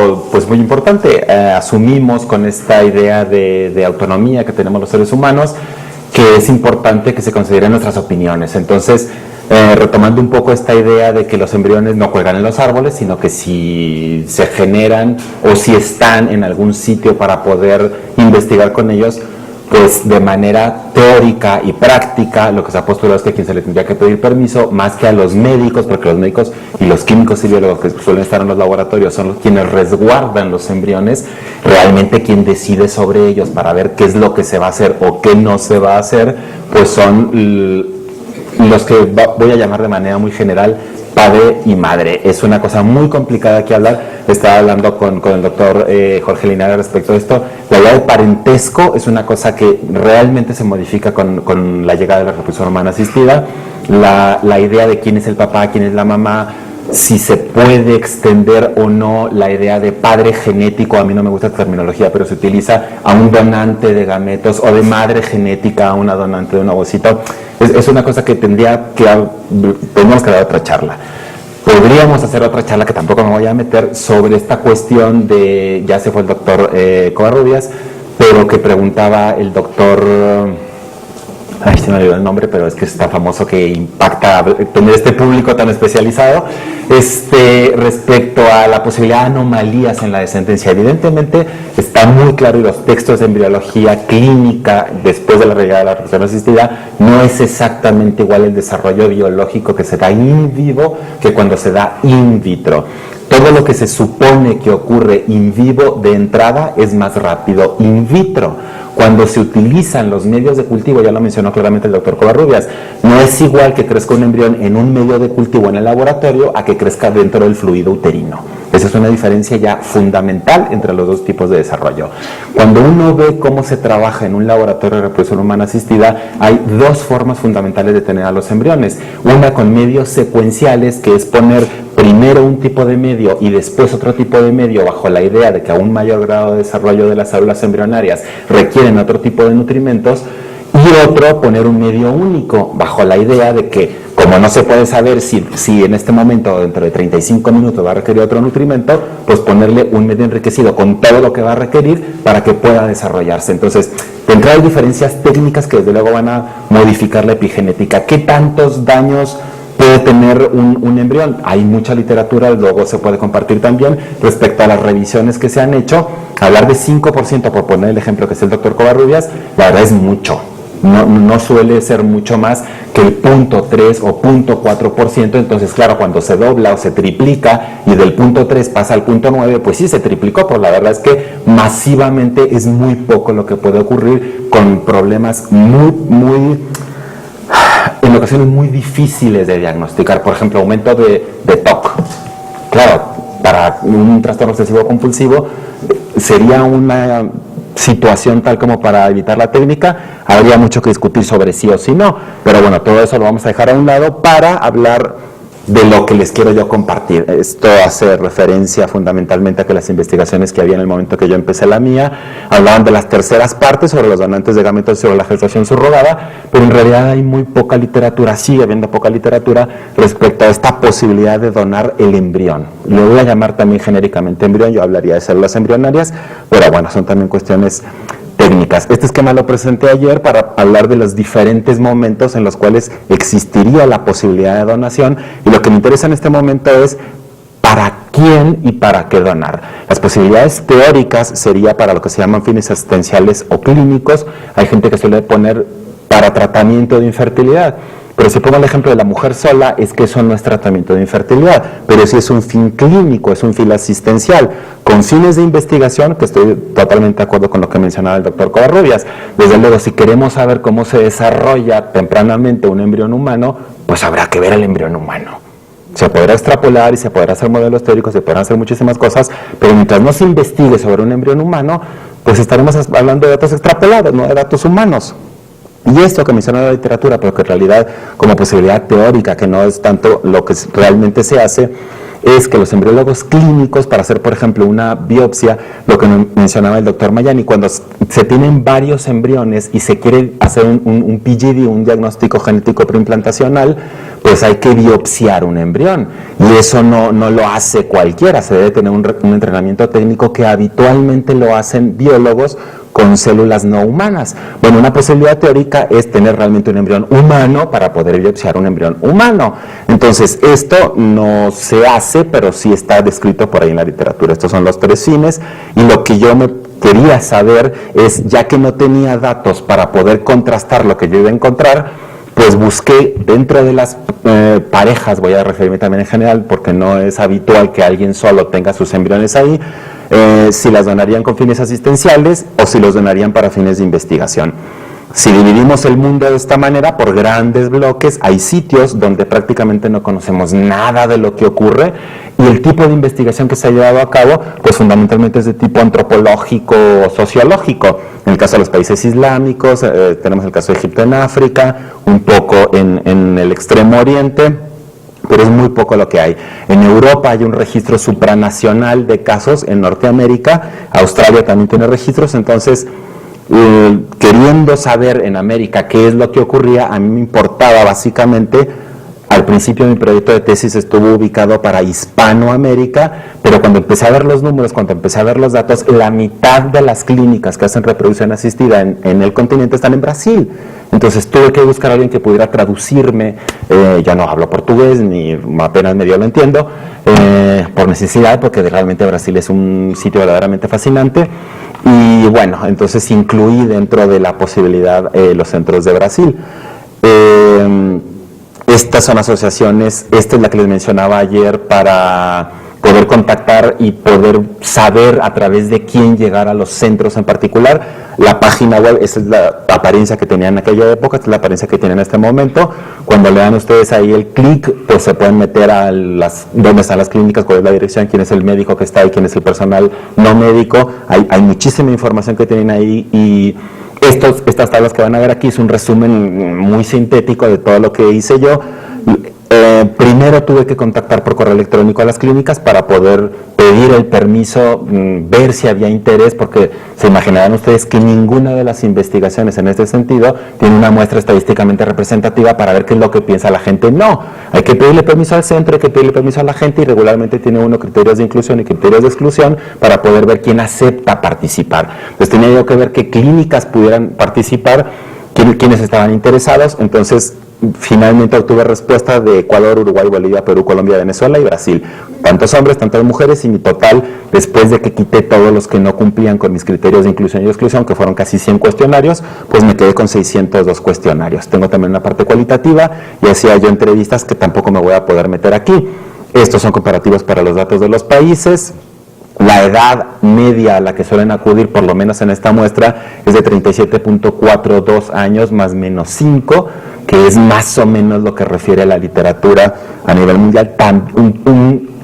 algo pues muy importante. Asumimos con esta idea de autonomía que tenemos los seres humanos que es importante que se consideren nuestras opiniones. Entonces, retomando un poco esta idea de que los embriones no cuelgan en los árboles, sino que si se generan o si están en algún sitio para poder investigar con ellos, pues de manera teórica y práctica, lo que se ha postulado es que a quien se le tendría que pedir permiso, más que a los médicos, porque los médicos y los químicos y biólogos que suelen estar en los laboratorios son quienes resguardan los embriones, realmente quien decide sobre ellos para ver qué es lo que se va a hacer o qué no se va a hacer, pues son los que voy a llamar de manera muy general padre y madre. Es una cosa muy complicada aquí hablar. Estaba hablando con el doctor Jorge Linares respecto a esto. La idea de parentesco es una cosa que realmente se modifica con la llegada de la reproducción humana asistida. La idea de quién es el papá, quién es la mamá, si se puede extender o no la idea de padre genético, a mí no me gusta esta terminología, pero se utiliza a un donante de gametos, o de madre genética a una donante de un ovocito. Es una cosa que tenemos que dar otra charla. Podríamos hacer otra charla, que tampoco me voy a meter, sobre esta cuestión de, ya se fue el doctor Covarrubias, pero que preguntaba el doctor, se me olvidó el nombre, pero es que es tan famoso que impacta tener este público tan especializado, respecto a la posibilidad de anomalías en la descendencia. Evidentemente está muy claro, y los textos de embriología clínica después de la llegada de la reproducción asistida, no es exactamente igual el desarrollo biológico que se da in vivo que cuando se da in vitro. Todo lo que se supone que ocurre in vivo de entrada es más rápido in vitro. Cuando se utilizan los medios de cultivo, ya lo mencionó claramente el doctor Covarrubias, no es igual que crezca un embrión en un medio de cultivo en el laboratorio a que crezca dentro del fluido uterino. Esa es una diferencia ya fundamental entre los dos tipos de desarrollo. Cuando uno ve cómo se trabaja en un laboratorio de reproducción humana asistida, hay dos formas fundamentales de tener a los embriones. Una con medios secuenciales, que es poner primero un tipo de medio y después otro tipo de medio, bajo la idea de que a un mayor grado de desarrollo de las células embrionarias requieren otro tipo de nutrimentos, y otro, poner un medio único, bajo la idea de que, como no se puede saber si en este momento, dentro de 35 minutos, va a requerir otro nutrimento, pues ponerle un medio enriquecido con todo lo que va a requerir para que pueda desarrollarse. Entonces, de entrada hay diferencias técnicas que desde luego van a modificar la epigenética. ¿Qué tantos daños puede tener un embrión? Hay mucha literatura, luego se puede compartir también respecto a las revisiones que se han hecho. Hablar de 5%, por poner el ejemplo que es el doctor Covarrubias, la verdad es mucho. No suele ser mucho más que el 0.3 o 0.4%. Entonces, claro, cuando se dobla o se triplica y del 0.3 pasa al 0.9, pues sí se triplicó, pero la verdad es que masivamente es muy poco lo que puede ocurrir, con problemas muy en ocasiones muy difíciles de diagnosticar. Por ejemplo, aumento de TOC. Claro, para un trastorno obsesivo compulsivo sería una situación tal como para evitar la técnica. Habría mucho que discutir sobre sí o sí no, pero bueno, todo eso lo vamos a dejar a un lado para hablar de lo que les quiero yo compartir. Esto hace referencia fundamentalmente a que las investigaciones que había en el momento que yo empecé la mía hablaban de las terceras partes sobre los donantes de gametos y sobre la gestación subrogada, pero en realidad hay muy poca literatura, sigue habiendo poca literatura respecto a esta posibilidad de donar el embrión. Lo voy a llamar también genéricamente embrión, yo hablaría de células embrionarias, pero bueno, son también cuestiones técnicas. Este esquema lo presenté ayer para hablar de los diferentes momentos en los cuales existiría la posibilidad de donación, y lo que me interesa en este momento es para quién y para qué donar. Las posibilidades teóricas sería para lo que se llaman fines asistenciales o clínicos. Hay gente que suele poner para tratamiento de infertilidad, pero si pongo el ejemplo de la mujer sola, es que eso no es tratamiento de infertilidad, pero sí es un fin clínico, es un fin asistencial, con fines de investigación, que estoy totalmente de acuerdo con lo que mencionaba el doctor Covarrubias. Desde luego, si queremos saber cómo se desarrolla tempranamente un embrión humano, pues habrá que ver el embrión humano. Se podrá extrapolar y se podrá hacer modelos teóricos, se podrán hacer muchísimas cosas, pero mientras no se investigue sobre un embrión humano, pues estaremos hablando de datos extrapolados, no de datos humanos. Y esto que menciona la literatura, pero que en realidad como posibilidad teórica, que no es tanto lo que realmente se hace, es que los embriólogos clínicos, para hacer por ejemplo una biopsia, lo que mencionaba el doctor Mayani, cuando se tienen varios embriones y se quiere hacer un PGD, un diagnóstico genético preimplantacional, pues hay que biopsiar un embrión. Y eso no lo hace cualquiera, se debe tener un entrenamiento técnico que habitualmente lo hacen biólogos con células no humanas. Bueno, una posibilidad teórica es tener realmente un embrión humano para poder biopsiar un embrión humano. Entonces, esto no se hace, pero sí está descrito por ahí en la literatura. Estos son los 3 fines, y lo que yo me quería saber es, ya que no tenía datos para poder contrastar lo que yo iba a encontrar, pues busqué dentro de las parejas, voy a referirme también en general, porque no es habitual que alguien solo tenga sus embriones ahí, si las donarían con fines asistenciales o si los donarían para fines de investigación. Si dividimos el mundo de esta manera por grandes bloques, hay sitios donde prácticamente no conocemos nada de lo que ocurre, y el tipo de investigación que se ha llevado a cabo, pues fundamentalmente es de tipo antropológico o sociológico. En el caso de los países islámicos, tenemos el caso de Egipto en África, un poco en el Extremo Oriente, pero es muy poco lo que hay. En Europa hay un registro supranacional de casos, en Norteamérica, Australia también tiene registros. Entonces, queriendo saber en América qué es lo que ocurría, a mí me importaba básicamente, al principio mi proyecto de tesis estuvo ubicado para Hispanoamérica, pero cuando empecé a ver los números, cuando empecé a ver los datos, la mitad de las clínicas que hacen reproducción asistida en el continente están en Brasil. Entonces tuve que buscar a alguien que pudiera traducirme, ya no hablo portugués, ni apenas medio lo entiendo, por necesidad, porque realmente Brasil es un sitio verdaderamente fascinante. Y bueno, entonces incluí dentro de la posibilidad los centros de Brasil. Estas son asociaciones, esta es la que les mencionaba ayer, para poder contactar y poder saber a través de quién llegar a los centros en particular. La página web, esa es la apariencia que tenía en aquella época, esta es la apariencia que tiene en este momento. Cuando le dan ustedes ahí el clic, pues se pueden meter a dónde están las clínicas, cuál es la dirección, quién es el médico que está ahí, quién es el personal no médico. Hay muchísima información que tienen ahí, y estas tablas que van a ver aquí es un resumen muy sintético de todo lo que hice yo. Primero tuve que contactar por correo electrónico a las clínicas para poder pedir el permiso, ver si había interés, porque se imaginarán ustedes que ninguna de las investigaciones en este sentido tiene una muestra estadísticamente representativa para ver qué es lo que piensa la gente. No, hay que pedirle permiso al centro, hay que pedirle permiso a la gente, y regularmente tiene uno criterios de inclusión y criterios de exclusión para poder ver quién acepta participar. Entonces tenía yo que ver qué clínicas pudieran participar, quiénes estaban interesados. Entonces finalmente obtuve respuesta de Ecuador, Uruguay, Bolivia, Perú, Colombia, Venezuela y Brasil. Tantos hombres, tantas mujeres, y mi total, después de que quité todos los que no cumplían con mis criterios de inclusión y exclusión, que fueron casi 100 cuestionarios, pues me quedé con 602 cuestionarios. Tengo también una parte cualitativa, y hacía yo entrevistas que tampoco me voy a poder meter aquí. Estos son comparativos para los datos de los países. La edad media a la que suelen acudir, por lo menos en esta muestra, es de 37.42 años más menos 5, que es más o menos lo que refiere a la literatura a nivel mundial.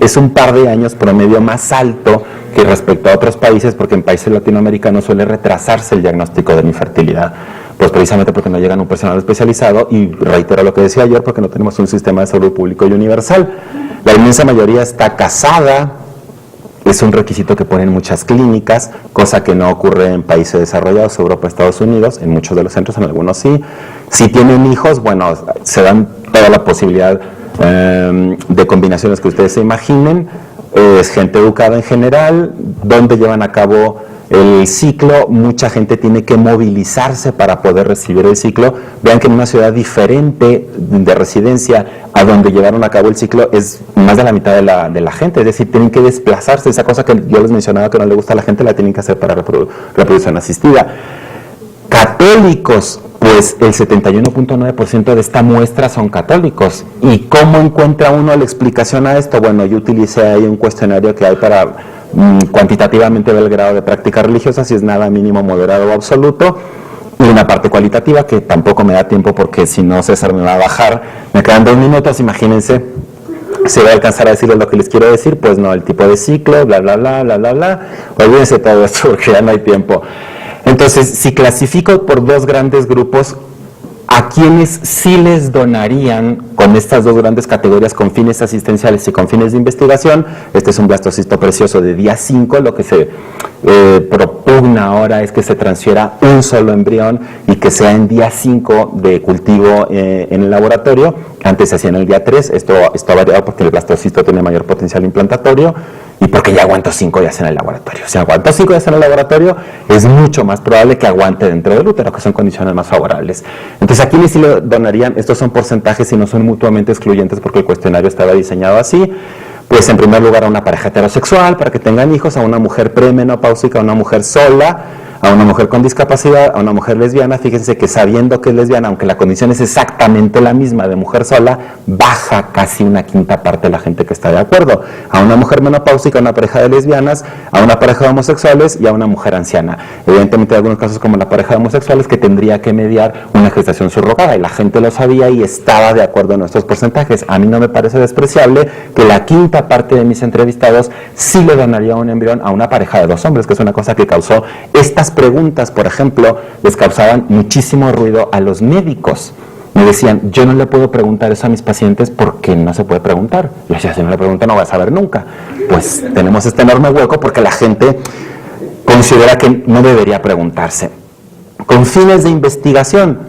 Es un par de años promedio más alto que respecto a otros países, porque en países latinoamericanos suele retrasarse el diagnóstico de la infertilidad, pues precisamente porque no llegan un personal especializado, y reitero lo que decía ayer, porque no tenemos un sistema de salud público y universal. La inmensa mayoría está casada. Es un requisito que ponen muchas clínicas, cosa que no ocurre en países desarrollados, Europa, Estados Unidos, en muchos de los centros, en algunos sí. Si tienen hijos, bueno, se dan toda la posibilidad de combinaciones que ustedes se imaginen. Es gente educada en general, donde llevan a cabo el ciclo. Mucha gente tiene que movilizarse para poder recibir el ciclo. Vean que en una ciudad diferente de residencia a donde llevaron a cabo el ciclo es más de la mitad de la gente, es decir, tienen que desplazarse. Esa cosa que yo les mencionaba que no le gusta a la gente, la tienen que hacer para reproducción asistida. Católicos, pues el 71.9% de esta muestra son católicos. ¿Y cómo encuentra uno la explicación a esto? Bueno, yo utilicé ahí un cuestionario que hay para cuantitativamente ver el grado de práctica religiosa, si es nada, mínimo, moderado o absoluto, y una parte cualitativa que tampoco me da tiempo, porque si no César me va a bajar. Me quedan 2 minutos, imagínense si voy a alcanzar a decirles lo que les quiero decir. Pues no, el tipo de ciclo, bla, bla, bla, bla, bla, bla. Olvídense todo esto porque ya no hay tiempo. Entonces, si clasifico por 2 grandes grupos, a quienes sí les donarían con estas dos grandes categorías, con fines asistenciales y con fines de investigación. Este es un blastocisto precioso de día 5, lo que se propugna ahora es que se transfiera un solo embrión y que sea en día 5 de cultivo en el laboratorio. Antes se hacía en el día 3, esto ha variado porque el blastocisto tiene mayor potencial implantatorio y porque ya aguantó 5 días en el laboratorio. Si aguantó 5 días en el laboratorio, es mucho más probable que aguante dentro del útero, que son condiciones más favorables. Entonces aquí sí le donarían, estos son porcentajes y no son mutuamente excluyentes porque el cuestionario estaba diseñado así. Pues en primer lugar a una pareja heterosexual para que tengan hijos, a una mujer premenopáusica, a una mujer sola, a una mujer con discapacidad, a una mujer lesbiana. Fíjense que sabiendo que es lesbiana, aunque la condición es exactamente la misma de mujer sola, baja casi una quinta parte de la gente que está de acuerdo. A una mujer menopáusica, a una pareja de lesbianas, a una pareja de homosexuales y a una mujer anciana. Evidentemente hay algunos casos como la pareja de homosexuales que tendría que mediar una gestación subrogada y la gente lo sabía y estaba de acuerdo en estos porcentajes. A mí no me parece despreciable que la quinta parte de mis entrevistados sí le donaría un embrión a una pareja de 2 hombres, que es una cosa que causó estas preguntas, por ejemplo, les causaban muchísimo ruido a los médicos. Me decían, yo no le puedo preguntar eso a mis pacientes porque no se puede preguntar. Yo decía, si no le pregunto no va a saber nunca. Pues tenemos este enorme hueco porque la gente considera que no debería preguntarse. Con fines de investigación,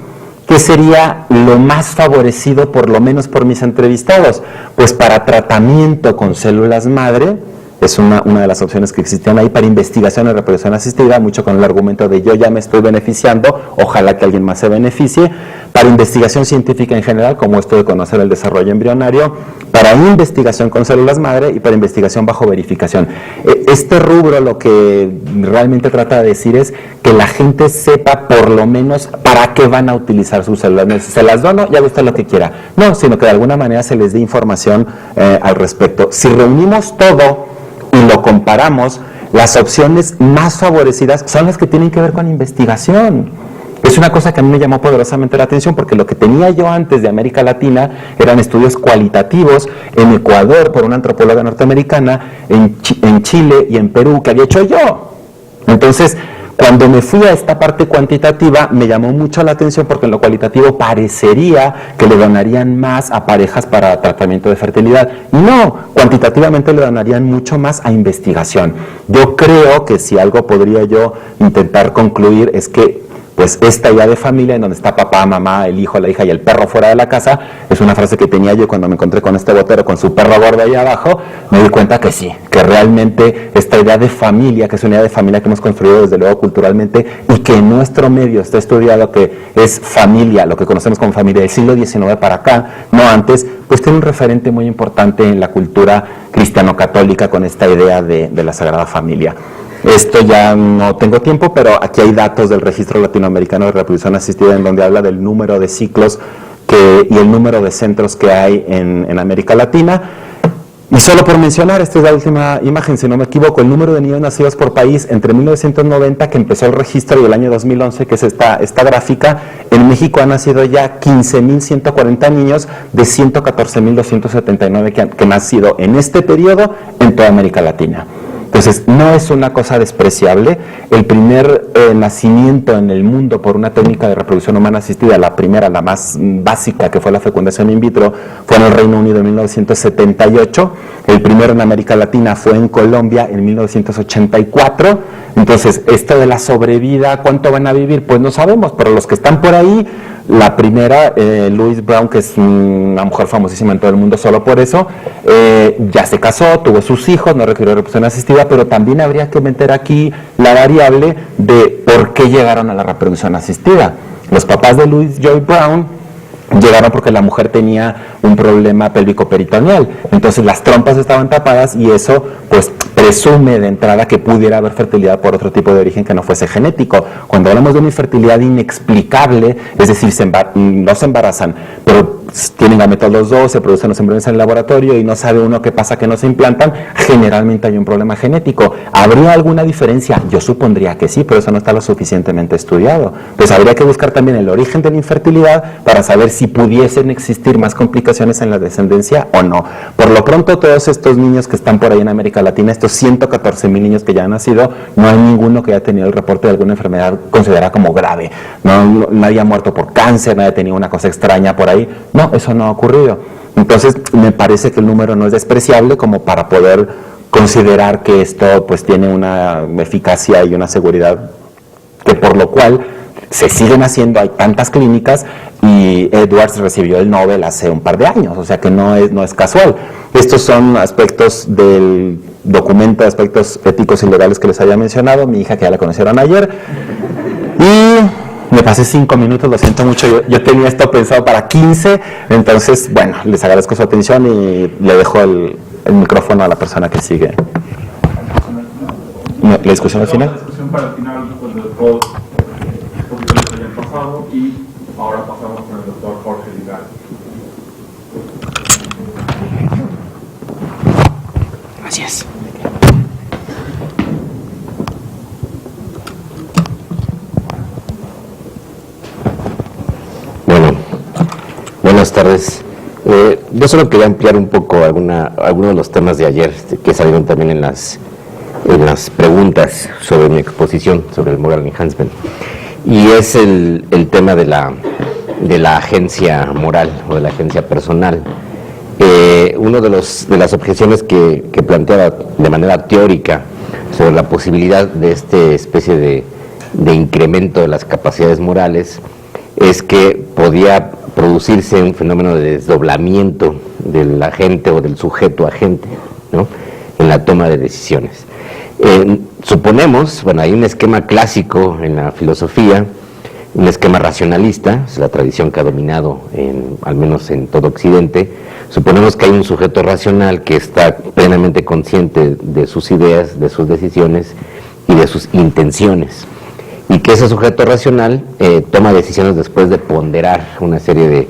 ¿qué sería lo más favorecido, por lo menos por mis entrevistados? Pues para tratamiento con células madre, es una de las opciones que existían ahí para investigación en reproducción asistida, mucho con el argumento de yo ya me estoy beneficiando, ojalá que alguien más se beneficie, para investigación científica en general, como esto de conocer el desarrollo embrionario, para investigación con células madre y para investigación bajo verificación. Este rubro lo que realmente trata de decir es que la gente sepa por lo menos para qué van a utilizar sus células. Se las dono, ya usted lo que quiera. No, sino que de alguna manera se les dé información al respecto. Si reunimos todo y lo comparamos, las opciones más favorecidas son las que tienen que ver con investigación. Es una cosa que a mí me llamó poderosamente la atención porque lo que tenía yo antes de América Latina eran estudios cualitativos en Ecuador por una antropóloga norteamericana, en Chile y en Perú que había hecho yo. Entonces, cuando me fui a esta parte cuantitativa, me llamó mucho la atención porque en lo cualitativo parecería que le donarían más a parejas para tratamiento de fertilidad. Y no, cuantitativamente le donarían mucho más a investigación. Yo creo que si algo podría yo intentar concluir es que pues esta idea de familia en donde está papá, mamá, el hijo, la hija y el perro fuera de la casa, es una frase que tenía yo cuando me encontré con este botero con su perro gordo ahí abajo, me di cuenta que sí, que realmente esta idea de familia, que es una idea de familia que hemos construido desde luego culturalmente y que en nuestro medio está estudiado que es familia, lo que conocemos como familia del siglo XIX para acá, no antes, pues tiene un referente muy importante en la cultura cristiano-católica con esta idea de la Sagrada Familia. Esto ya no tengo tiempo, pero aquí hay datos del Registro Latinoamericano de Reproducción Asistida en donde habla del número de ciclos y el número de centros que hay en América Latina. Y solo por mencionar, esta es la última imagen, si no me equivoco, el número de niños nacidos por país entre 1990, que empezó el registro, y el año 2011, que es esta gráfica, en México han nacido ya 15.140 niños de 114.279 que han nacido en este periodo en toda América Latina. Entonces, no es una cosa despreciable. El primer nacimiento en el mundo por una técnica de reproducción humana asistida, la primera, la más básica, que fue la fecundación in vitro, fue en el Reino Unido en 1978. El primero en América Latina fue en Colombia en 1984. Entonces, esto de la sobrevida, ¿cuánto van a vivir? Pues no sabemos, pero los que están por ahí, la primera, Louise Brown, que es una mujer famosísima en todo el mundo solo por eso, ya se casó, tuvo sus hijos, no requirió reproducción asistida, pero también habría que meter aquí la variable de por qué llegaron a la reproducción asistida. Los papás de Louise Joy Brown llegaron porque la mujer tenía un problema pélvico-peritoneal, entonces las trompas estaban tapadas y eso pues presume de entrada que pudiera haber fertilidad por otro tipo de origen que no fuese genético. Cuando hablamos de una infertilidad inexplicable, es decir, no se embarazan, pero tienen gametos los dos, se producen los embriones en el laboratorio y no sabe uno qué pasa que no se implantan, generalmente hay un problema genético. ¿Habría alguna diferencia? Yo supondría que sí, pero eso no está lo suficientemente estudiado. Pues habría que buscar también el origen de la infertilidad para saber si pudiesen existir más complicaciones en la descendencia o no. Por lo pronto, todos estos niños que están por ahí en América Latina, estos 114,000 niños que ya han nacido, no hay ninguno que haya tenido el reporte de alguna enfermedad considerada como grave. No, nadie ha muerto por cáncer, nadie ha tenido una cosa extraña por ahí. No, no, eso no ha ocurrido. Entonces, me parece que el número no es despreciable como para poder considerar que esto pues tiene una eficacia y una seguridad, que por lo cual se siguen haciendo, hay tantas clínicas, y Edwards recibió el Nobel hace un par de años, o sea que no es casual. Estos son aspectos del documento, aspectos éticos y legales que les había mencionado, mi hija que ya la conocieron ayer, y me pasé 5 minutos, lo siento mucho, yo tenía esto pensado para 15, entonces, bueno, les agradezco su atención y le dejo el micrófono a la persona que sigue. ¿La discusión al final? La discusión para el final, pues, de todos los poquitos que hayan pasado, y ahora pasamos con el doctor Jorge Ligal. Gracias. Bueno, buenas tardes. Yo solo quería ampliar un poco algunos de los temas de ayer que salieron también en las preguntas sobre mi exposición sobre el moral enhancement, y es el tema de la agencia moral o de la agencia personal. Uno de las objeciones que planteaba de manera teórica sobre la posibilidad de esta especie de incremento de las capacidades morales es que podía producirse un fenómeno de desdoblamiento del agente o del sujeto agente, ¿no?, en la toma de decisiones. Suponemos, bueno, hay un esquema clásico en la filosofía, un esquema racionalista, es la tradición que ha dominado al menos en todo Occidente. Suponemos que hay un sujeto racional que está plenamente consciente de sus ideas, de sus decisiones y de sus intenciones, y que ese sujeto racional toma decisiones después de ponderar una serie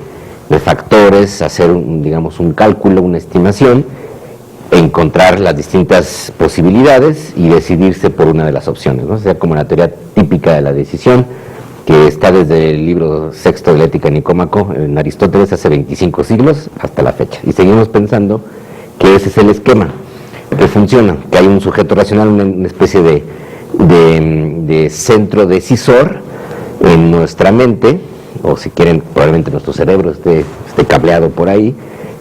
de factores, hacer digamos un cálculo, una estimación, encontrar las distintas posibilidades y decidirse por una de las opciones, ¿no? O sea, como la teoría típica de la decisión, que está desde el libro sexto de la Ética Nicómaco en Aristóteles hace 25 siglos hasta la fecha, y seguimos pensando que ese es el esquema que funciona, que hay un sujeto racional, una especie de centro decisor en nuestra mente, o si quieren probablemente nuestro cerebro esté cableado por ahí,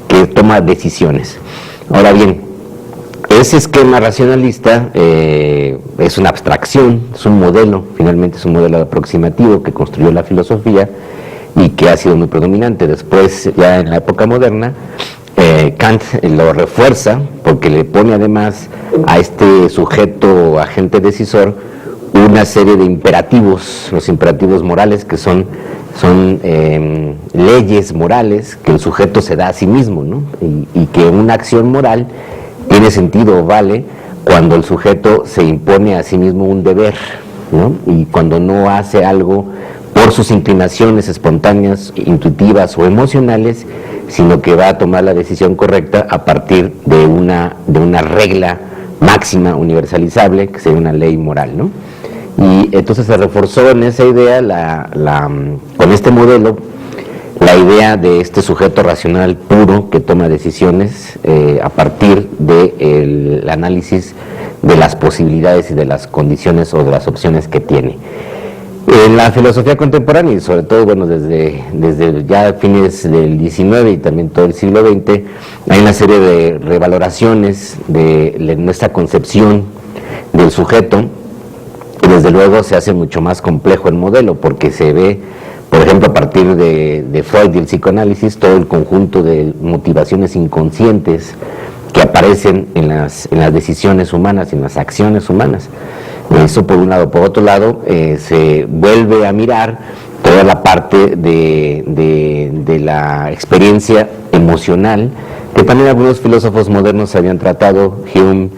que toma decisiones. Ahora bien, ese esquema racionalista es una abstracción, es un modelo, finalmente es un modelo aproximativo que construyó la filosofía y que ha sido muy predominante. Después, ya en la época moderna, Kant lo refuerza porque le pone además a este sujeto agente decisor una serie de imperativos, los imperativos morales, que son leyes morales que el sujeto se da a sí mismo, ¿no? Y que una acción moral tiene sentido o vale cuando el sujeto se impone a sí mismo un deber, ¿no? Y cuando no hace algo por sus inclinaciones espontáneas, intuitivas o emocionales, sino que va a tomar la decisión correcta a partir de una regla máxima universalizable, que sería una ley moral, ¿no? Y entonces se reforzó en esa idea, con este modelo, la idea de este sujeto racional puro que toma decisiones a partir del análisis de las posibilidades y de las condiciones o de las opciones que tiene. En la filosofía contemporánea, y sobre todo, bueno, desde ya fines del XIX y también todo el siglo XX, hay una serie de revaloraciones de nuestra concepción del sujeto, y desde luego se hace mucho más complejo el modelo, porque se ve, por ejemplo, a partir de Freud y el psicoanálisis, todo el conjunto de motivaciones inconscientes que aparecen en las decisiones humanas y en las acciones humanas. Eso por un lado. Por otro lado, se vuelve a mirar toda la parte de la experiencia emocional, que también algunos filósofos modernos habían tratado, Hume,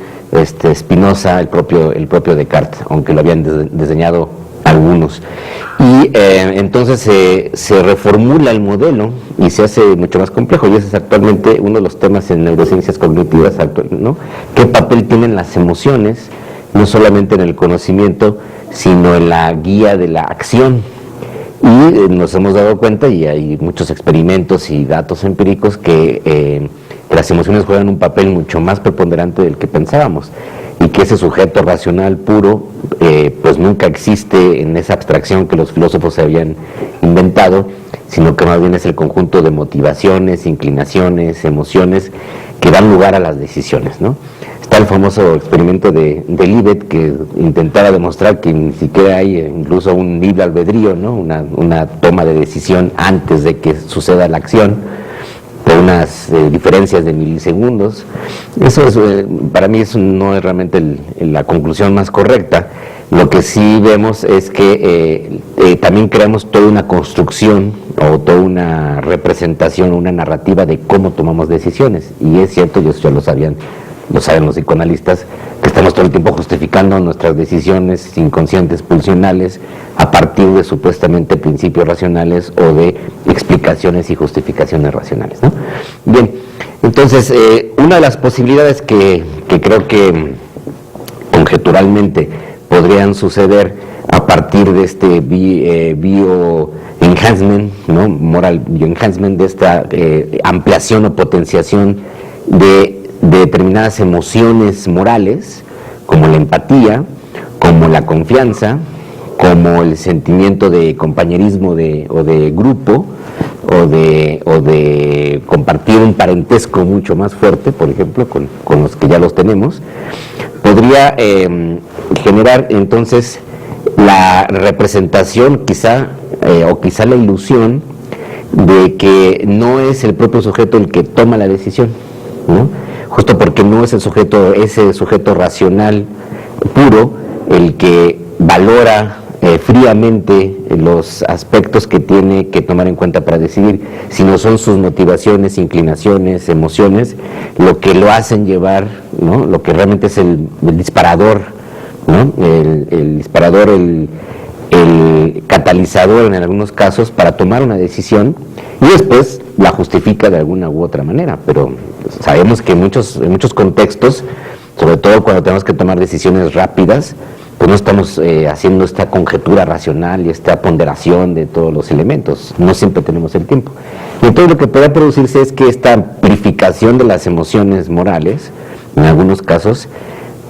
Spinoza, el propio Descartes, aunque lo habían diseñado algunos. Y entonces se reformula el modelo y se hace mucho más complejo, y ese es actualmente uno de los temas en neurociencias cognitivas, ¿no? ¿Qué papel tienen las emociones, no solamente en el conocimiento, sino en la guía de la acción? Y nos hemos dado cuenta, y hay muchos experimentos y datos empíricos, que las emociones juegan un papel mucho más preponderante del que pensábamos, y que ese sujeto racional puro pues nunca existe en esa abstracción que los filósofos habían inventado, sino que más bien es el conjunto de motivaciones, inclinaciones, emociones que dan lugar a las decisiones, ¿no? Está el famoso experimento de Libet, que intentaba demostrar que ni siquiera hay incluso un libre albedrío, ¿no? Una toma de decisión antes de que suceda la acción, por unas diferencias de milisegundos. Eso es, para mí eso no es realmente la conclusión más correcta. Lo que sí vemos es que también creamos toda una construcción o toda una representación, una narrativa de cómo tomamos decisiones. Y es cierto, y eso ya lo saben los psicoanalistas, que estamos todo el tiempo justificando nuestras decisiones inconscientes, pulsionales, a partir de supuestamente principios racionales o de explicaciones y justificaciones racionales, ¿no? Bien, entonces, una de las posibilidades que creo que conjeturalmente podrían suceder a partir de este bioenhancement, ¿no? Moral bioenhancement, de esta ampliación o potenciación de determinadas emociones morales, como la empatía, como la confianza, como el sentimiento de compañerismo o de grupo, o de compartir un parentesco mucho más fuerte, por ejemplo, con los que ya los tenemos, podría generar entonces la representación quizá la ilusión de que no es el propio sujeto el que toma la decisión, ¿no? Justo porque no es ese sujeto racional puro el que valora fríamente los aspectos que tiene que tomar en cuenta para decidir, sino son sus motivaciones, inclinaciones, emociones, lo que lo hacen llevar, ¿no? Lo que realmente es el disparador, ¿no? El disparador, el catalizador en algunos casos para tomar una decisión, y después la justifica de alguna u otra manera. Pero sabemos que en muchos contextos, sobre todo cuando tenemos que tomar decisiones rápidas, pues no estamos haciendo esta conjetura racional y esta ponderación de todos los elementos, no siempre tenemos el tiempo. Y entonces lo que puede producirse es que esta amplificación de las emociones morales, en algunos casos,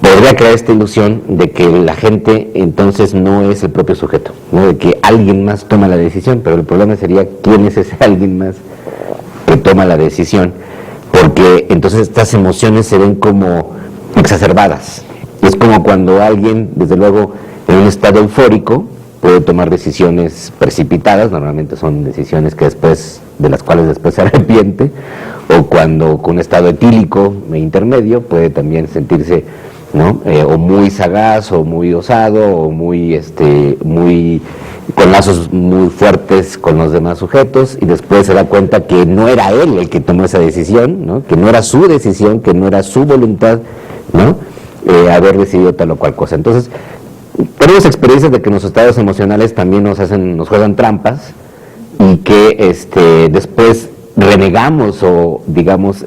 podría crear esta ilusión de que la gente entonces no es el propio sujeto, ¿no? De que alguien más toma la decisión, pero el problema sería quién es ese alguien más que toma la decisión, porque entonces estas emociones se ven como exacerbadas. Es como cuando alguien, desde luego, en un estado eufórico, puede tomar decisiones precipitadas, normalmente son decisiones de las cuales después se arrepiente, o cuando con un estado etílico intermedio puede también sentirse, ¿no? O muy sagaz, o muy osado, o muy con lazos muy fuertes con los demás sujetos, y después se da cuenta que no era él el que tomó esa decisión, ¿no? Que no era su decisión, que no era su voluntad, ¿no? Haber decidido tal o cual cosa. Entonces, tenemos experiencias de que nuestros estados emocionales también nos juegan trampas, y que después renegamos o digamos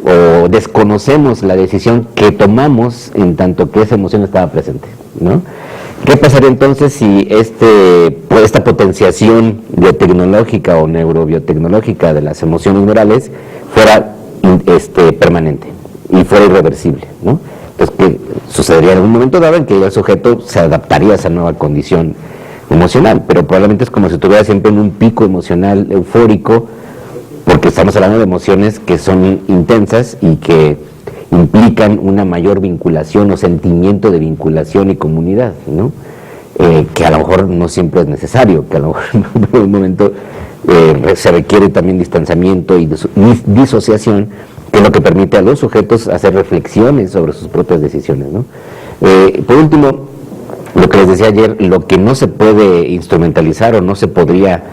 o desconocemos la decisión que tomamos en tanto que esa emoción estaba presente, ¿no? ¿Qué pasaría entonces si esta potenciación biotecnológica o neurobiotecnológica de las emociones morales fuera permanente y fuera irreversible, ¿no? Entonces, ¿qué sucedería en algún momento dado en que el sujeto se adaptaría a esa nueva condición emocional? Pero probablemente es como si estuviera siempre en un pico emocional eufórico, porque estamos hablando de emociones que son intensas y que implican una mayor vinculación o sentimiento de vinculación y comunidad, ¿no? Que a lo mejor no siempre es necesario, que a lo mejor en un momento se requiere también distanciamiento y disociación, que es lo que permite a los sujetos hacer reflexiones sobre sus propias decisiones, ¿no? Por último, lo que les decía ayer, lo que no se puede instrumentalizar o no se podría,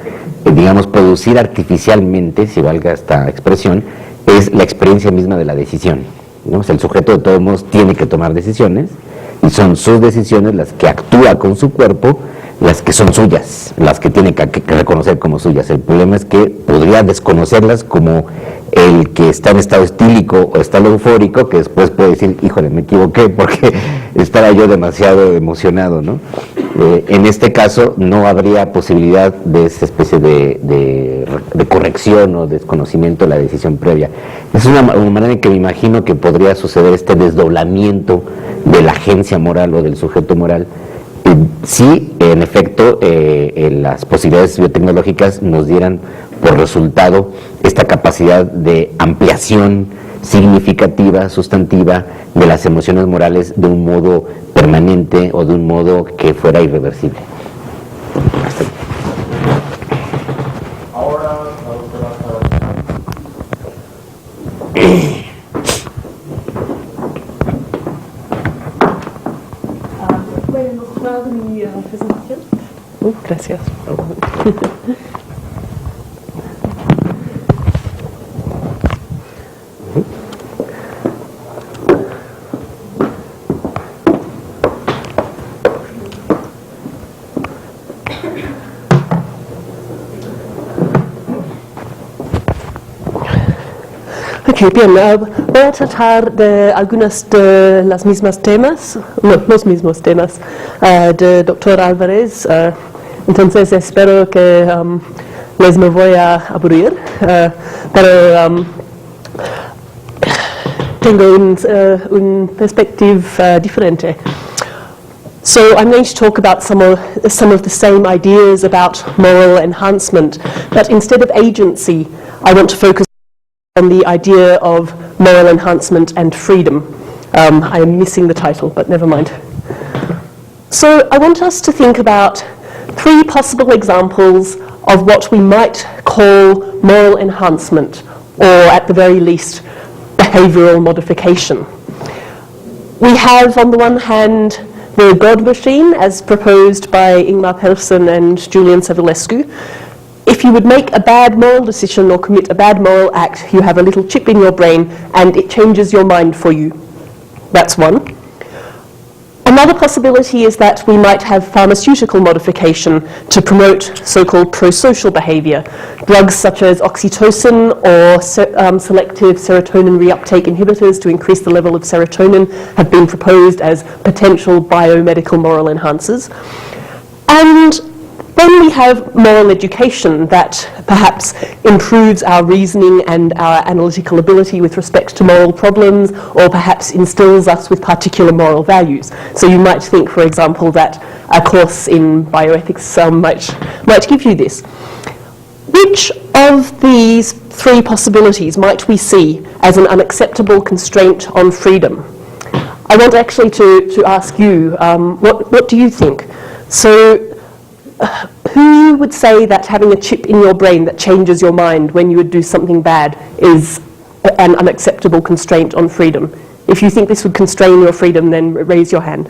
digamos, producir artificialmente, si valga esta expresión, es la experiencia misma de la decisión, ¿no? O sea, el sujeto de todos modos tiene que tomar decisiones, y son sus decisiones las que actúa con su cuerpo, las que son suyas, las que tiene que reconocer como suyas. El problema es que podría desconocerlas, como el que está en estado estílico o estado eufórico, que después puede decir, híjole, me equivoqué porque estaba yo demasiado emocionado, ¿no? En este caso no habría posibilidad de esa especie de corrección o desconocimiento de la decisión previa. Es una manera en que me imagino que podría suceder este desdoblamiento de la agencia moral o del sujeto moral, si en efecto las posibilidades biotecnológicas nos dieran por resultado esta capacidad de ampliación significativa, sustantiva, de las emociones morales de un modo permanente o de un modo que fuera irreversible. Ahora, la doctora ¿Pueden mostrar mi presentación? Gracias. Ok, bien, voy a tratar de algunos de los mismos temas, de Dr. Álvarez, entonces espero que les me voy a aburrir, pero tengo un perspectiva diferente. So I'm going to talk about some of the same ideas about moral enhancement, but instead of agency, I want to focus on the idea of moral enhancement and freedom. I am missing the title, but never mind. So I want us to think about 3 possible examples of what we might call moral enhancement, or at the very least, behavioral modification. We have, on the one hand, the God machine, as proposed by Ingmar Persson and Julian Savulescu. If you would make a bad moral decision or commit a bad moral act, you have a little chip in your brain and it changes your mind for you. That's one. Another possibility is that we might have pharmaceutical modification to promote so-called pro-social behavior. Drugs such as oxytocin or selective serotonin reuptake inhibitors to increase the level of serotonin have been proposed as potential biomedical moral enhancers. And then we have moral education that perhaps improves our reasoning and our analytical ability with respect to moral problems, or perhaps instills us with particular moral values. So you might think, for example, that a course in bioethics might give you this. Which of these 3 possibilities might we see as an unacceptable constraint on freedom? I want actually to ask you, what do you think? So, who would say that having a chip in your brain that changes your mind when you would do something bad is an unacceptable constraint on freedom? If you think this would constrain your freedom, then raise your hand.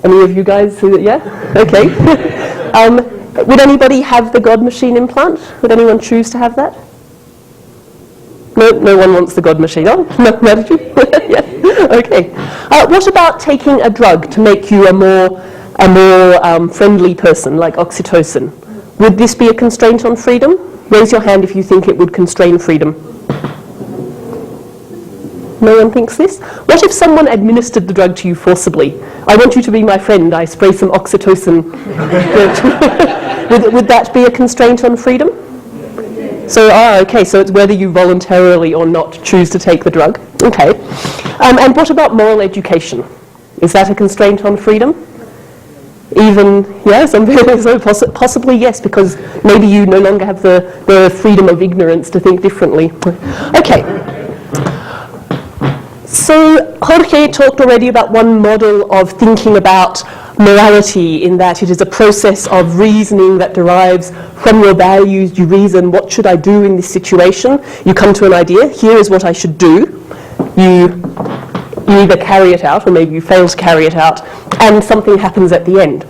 Any of you guys? Yeah? Okay. Would anybody have the God machine implant? Would anyone choose to have that? No one wants the God machine. Oh, no, did you? Yeah. Okay. What about taking a drug to make you a more friendly person, like oxytocin? Would this be a constraint on freedom? Raise your hand if you think it would constrain freedom. No one thinks this? What if someone administered the drug to you forcibly? I want you to be my friend, I spray some oxytocin. Would that be a constraint on freedom? So, okay, so it's whether you voluntarily or not choose to take the drug. Okay. And what about moral education? Is that a constraint on freedom? Even, yes, so possibly yes, because maybe you no longer have the freedom of ignorance to think differently. Okay. So Jorge talked already about one model of thinking about morality, in that it is a process of reasoning that derives from your values. You reason, what should I do in this situation? You come to an idea, here is what I should do. You either carry it out, or maybe you fail to carry it out, and something happens at the end.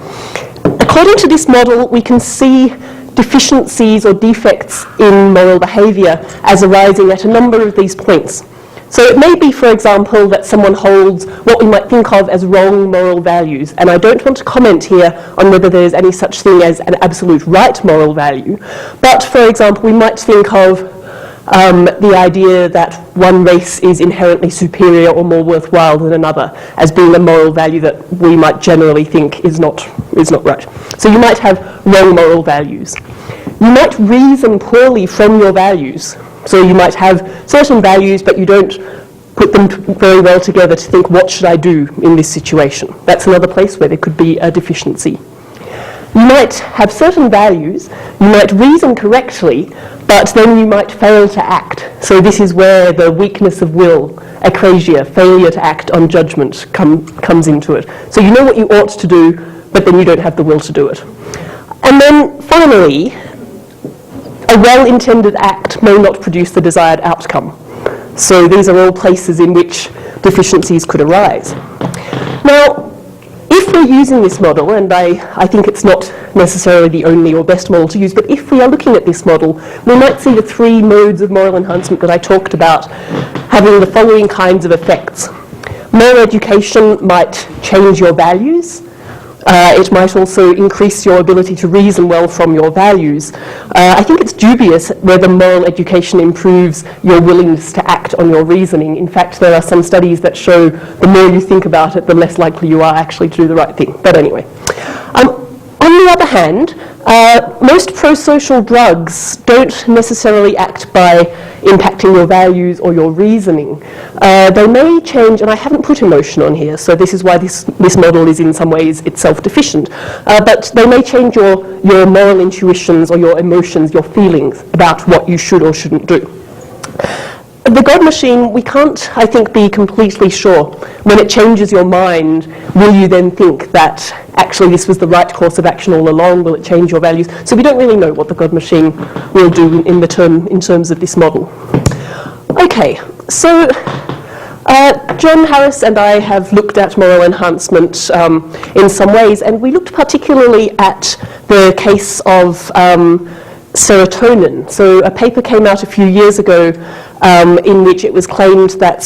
According to this model, we can see deficiencies or defects in moral behavior as arising at a number of these points. So it may be, for example, that someone holds what we might think of as wrong moral values, and I don't want to comment here on whether there's any such thing as an absolute right moral value, but for example, we might think of the idea that one race is inherently superior or more worthwhile than another as being a moral value that we might generally think is not right. So you might have wrong moral values. You might reason poorly from your values. So you might have certain values, but you don't put them very well together to think, what should I do in this situation? That's another place where there could be a deficiency. You might have certain values, you might reason correctly, but then you might fail to act. So this is where the weakness of will, akrasia, failure to act on judgment, comes into it. So you know what you ought to do, but then you don't have the will to do it. And then finally, a well-intended act may not produce the desired outcome. So these are all places in which deficiencies could arise. Now, if we're using this model, and I think it's not necessarily the only or best model to use, but if we are looking at this model, we might see the three modes of moral enhancement that I talked about having the following kinds of effects. Moral education might change your values. It might also increase your ability to reason well from your values. I think it's dubious whether moral education improves your willingness to act on your reasoning. In fact, there are some studies that show the more you think about it, the less likely you are actually to do the right thing. But anyway. On the other hand, most pro-social drugs don't necessarily act by impacting your values or your reasoning. They may change, and I haven't put emotion on here, so this is why this model is in some ways itself deficient, but they may change your moral intuitions or your emotions, your feelings about what you should or shouldn't do. The God machine, we can't, I think, be completely sure. When it changes your mind, will you then think that actually this was the right course of action all along? Will it change your values? So we don't really know what the God machine will do in terms of this model. Okay, so John Harris and I have looked at moral enhancement in some ways, and we looked particularly at the case of serotonin. So a paper came out a few years ago in which it was claimed that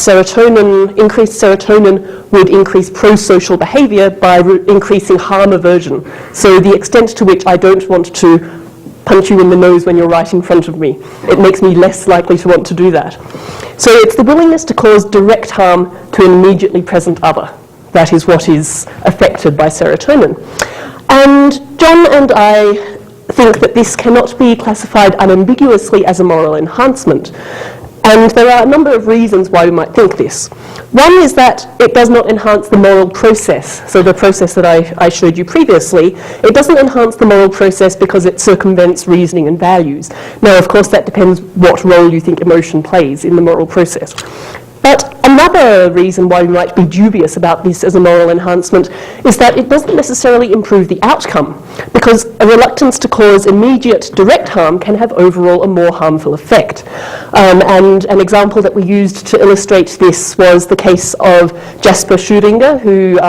increased serotonin would increase pro-social behaviour by increasing harm aversion. So the extent to which I don't want to punch you in the nose when you're right in front of me, it makes me less likely to want to do that. So it's the willingness to cause direct harm to an immediately present other. That is what is affected by serotonin. And John and I think that this cannot be classified unambiguously as a moral enhancement. And there are a number of reasons why we might think this. One is that it does not enhance the moral process. So the process that I showed you previously, it doesn't enhance the moral process because it circumvents reasoning and values. Now, of course, that depends what role you think emotion plays in the moral process. But another reason why we might be dubious about this as a moral enhancement is that it doesn't necessarily improve the outcome, because a reluctance to cause immediate direct harm can have overall a more harmful effect. And an example that we used to illustrate this was the case of Jasper Schuringer, who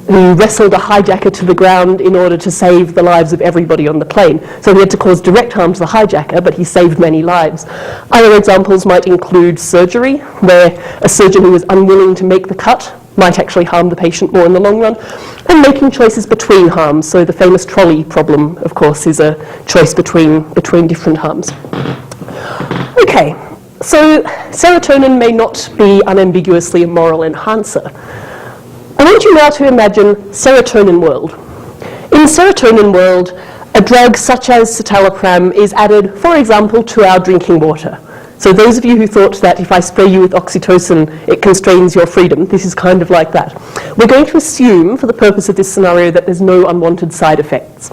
wrestled a hijacker to the ground in order to save the lives of everybody on the plane. So he had to cause direct harm to the hijacker, but he saved many lives. Other examples might include surgery, where a surgeon who is unwilling to make the cut might actually harm the patient more in the long run, and making choices between harms. So the famous trolley problem, of course, is a choice between different harms. Okay, so serotonin may not be unambiguously a moral enhancer. I want you now to imagine serotonin world. In serotonin world, a drug such as citalopram is added, for example, to our drinking water. So those of you who thought that if I spray you with oxytocin, it constrains your freedom, this is kind of like that. We're going to assume, for the purpose of this scenario, that there's no unwanted side effects.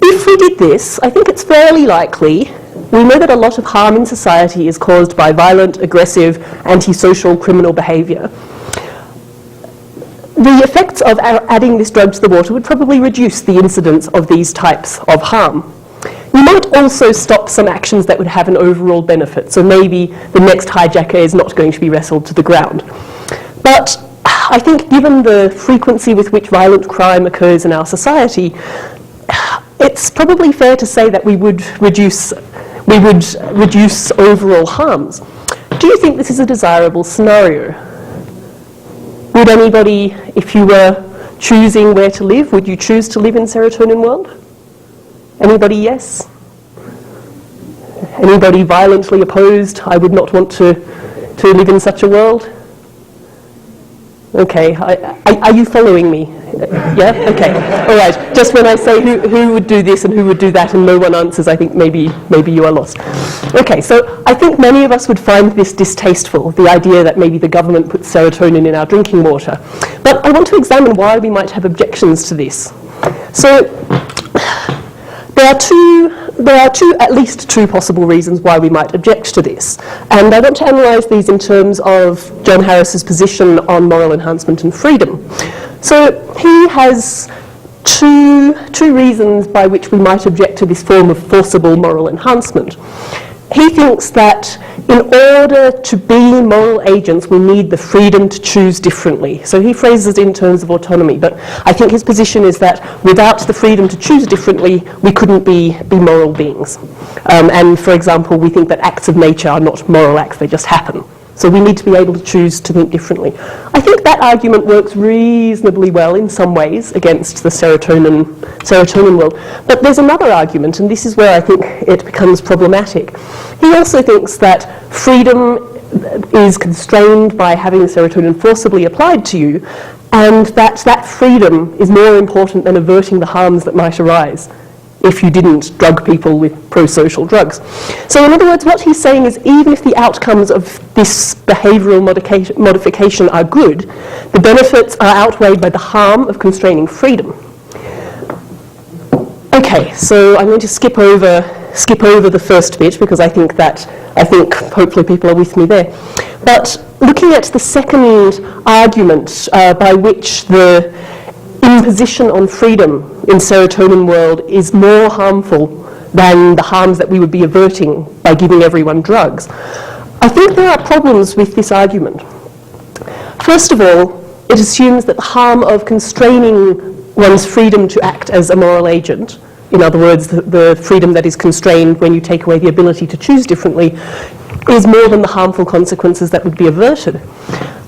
If we did this, I think it's fairly likely. We know that a lot of harm in society is caused by violent, aggressive, antisocial, criminal behaviour. The effects of adding this drug to the water would probably reduce the incidence of these types of harm. You might also stop some actions that would have an overall benefit. So maybe the next hijacker is not going to be wrestled to the ground. But I think given the frequency with which violent crime occurs in our society, it's probably fair to say that we would reduce overall harms. Do you think this is a desirable scenario? Would anybody, if you were choosing where to live, would you choose to live in serotonin world? Anybody, yes? Anybody violently opposed? I would not want to live in such a world. Okay, are you following me? Yeah? Okay. All right. Just when I say who would do this and who would do that and no one answers, I think maybe you are lost. Okay, so I think many of us would find this distasteful, the idea that maybe the government puts serotonin in our drinking water. But I want to examine why we might have objections to this. So there are at least two possible reasons why we might object to this. And I want to analyse these in terms of John Harris's position on moral enhancement and freedom. So he has two reasons by which we might object to this form of forcible moral enhancement. He thinks that in order to be moral agents, we need the freedom to choose differently. So he phrases it in terms of autonomy, but I think his position is that without the freedom to choose differently, we couldn't be moral beings. And for example, we think that acts of nature are not moral acts, they just happen. So we need to be able to choose to think differently. I think that argument works reasonably well in some ways against the serotonin world. But there's another argument, and this is where I think it becomes problematic. He also thinks that freedom is constrained by having serotonin forcibly applied to you, and that freedom is more important than averting the harms that might arise if you didn't drug people with pro-social drugs. So in other words, what he's saying is even if the outcomes of this behavioural modification are good, the benefits are outweighed by the harm of constraining freedom. Okay, so I'm going to skip over the first bit because I think hopefully people are with me there. But looking at the second argument by which the imposition on freedom in serotonin world is more harmful than the harms that we would be averting by giving everyone drugs. I think there are problems with this argument. First of all, it assumes that the harm of constraining one's freedom to act as a moral agent, in other words, the freedom that is constrained when you take away the ability to choose differently, is more than the harmful consequences that would be averted.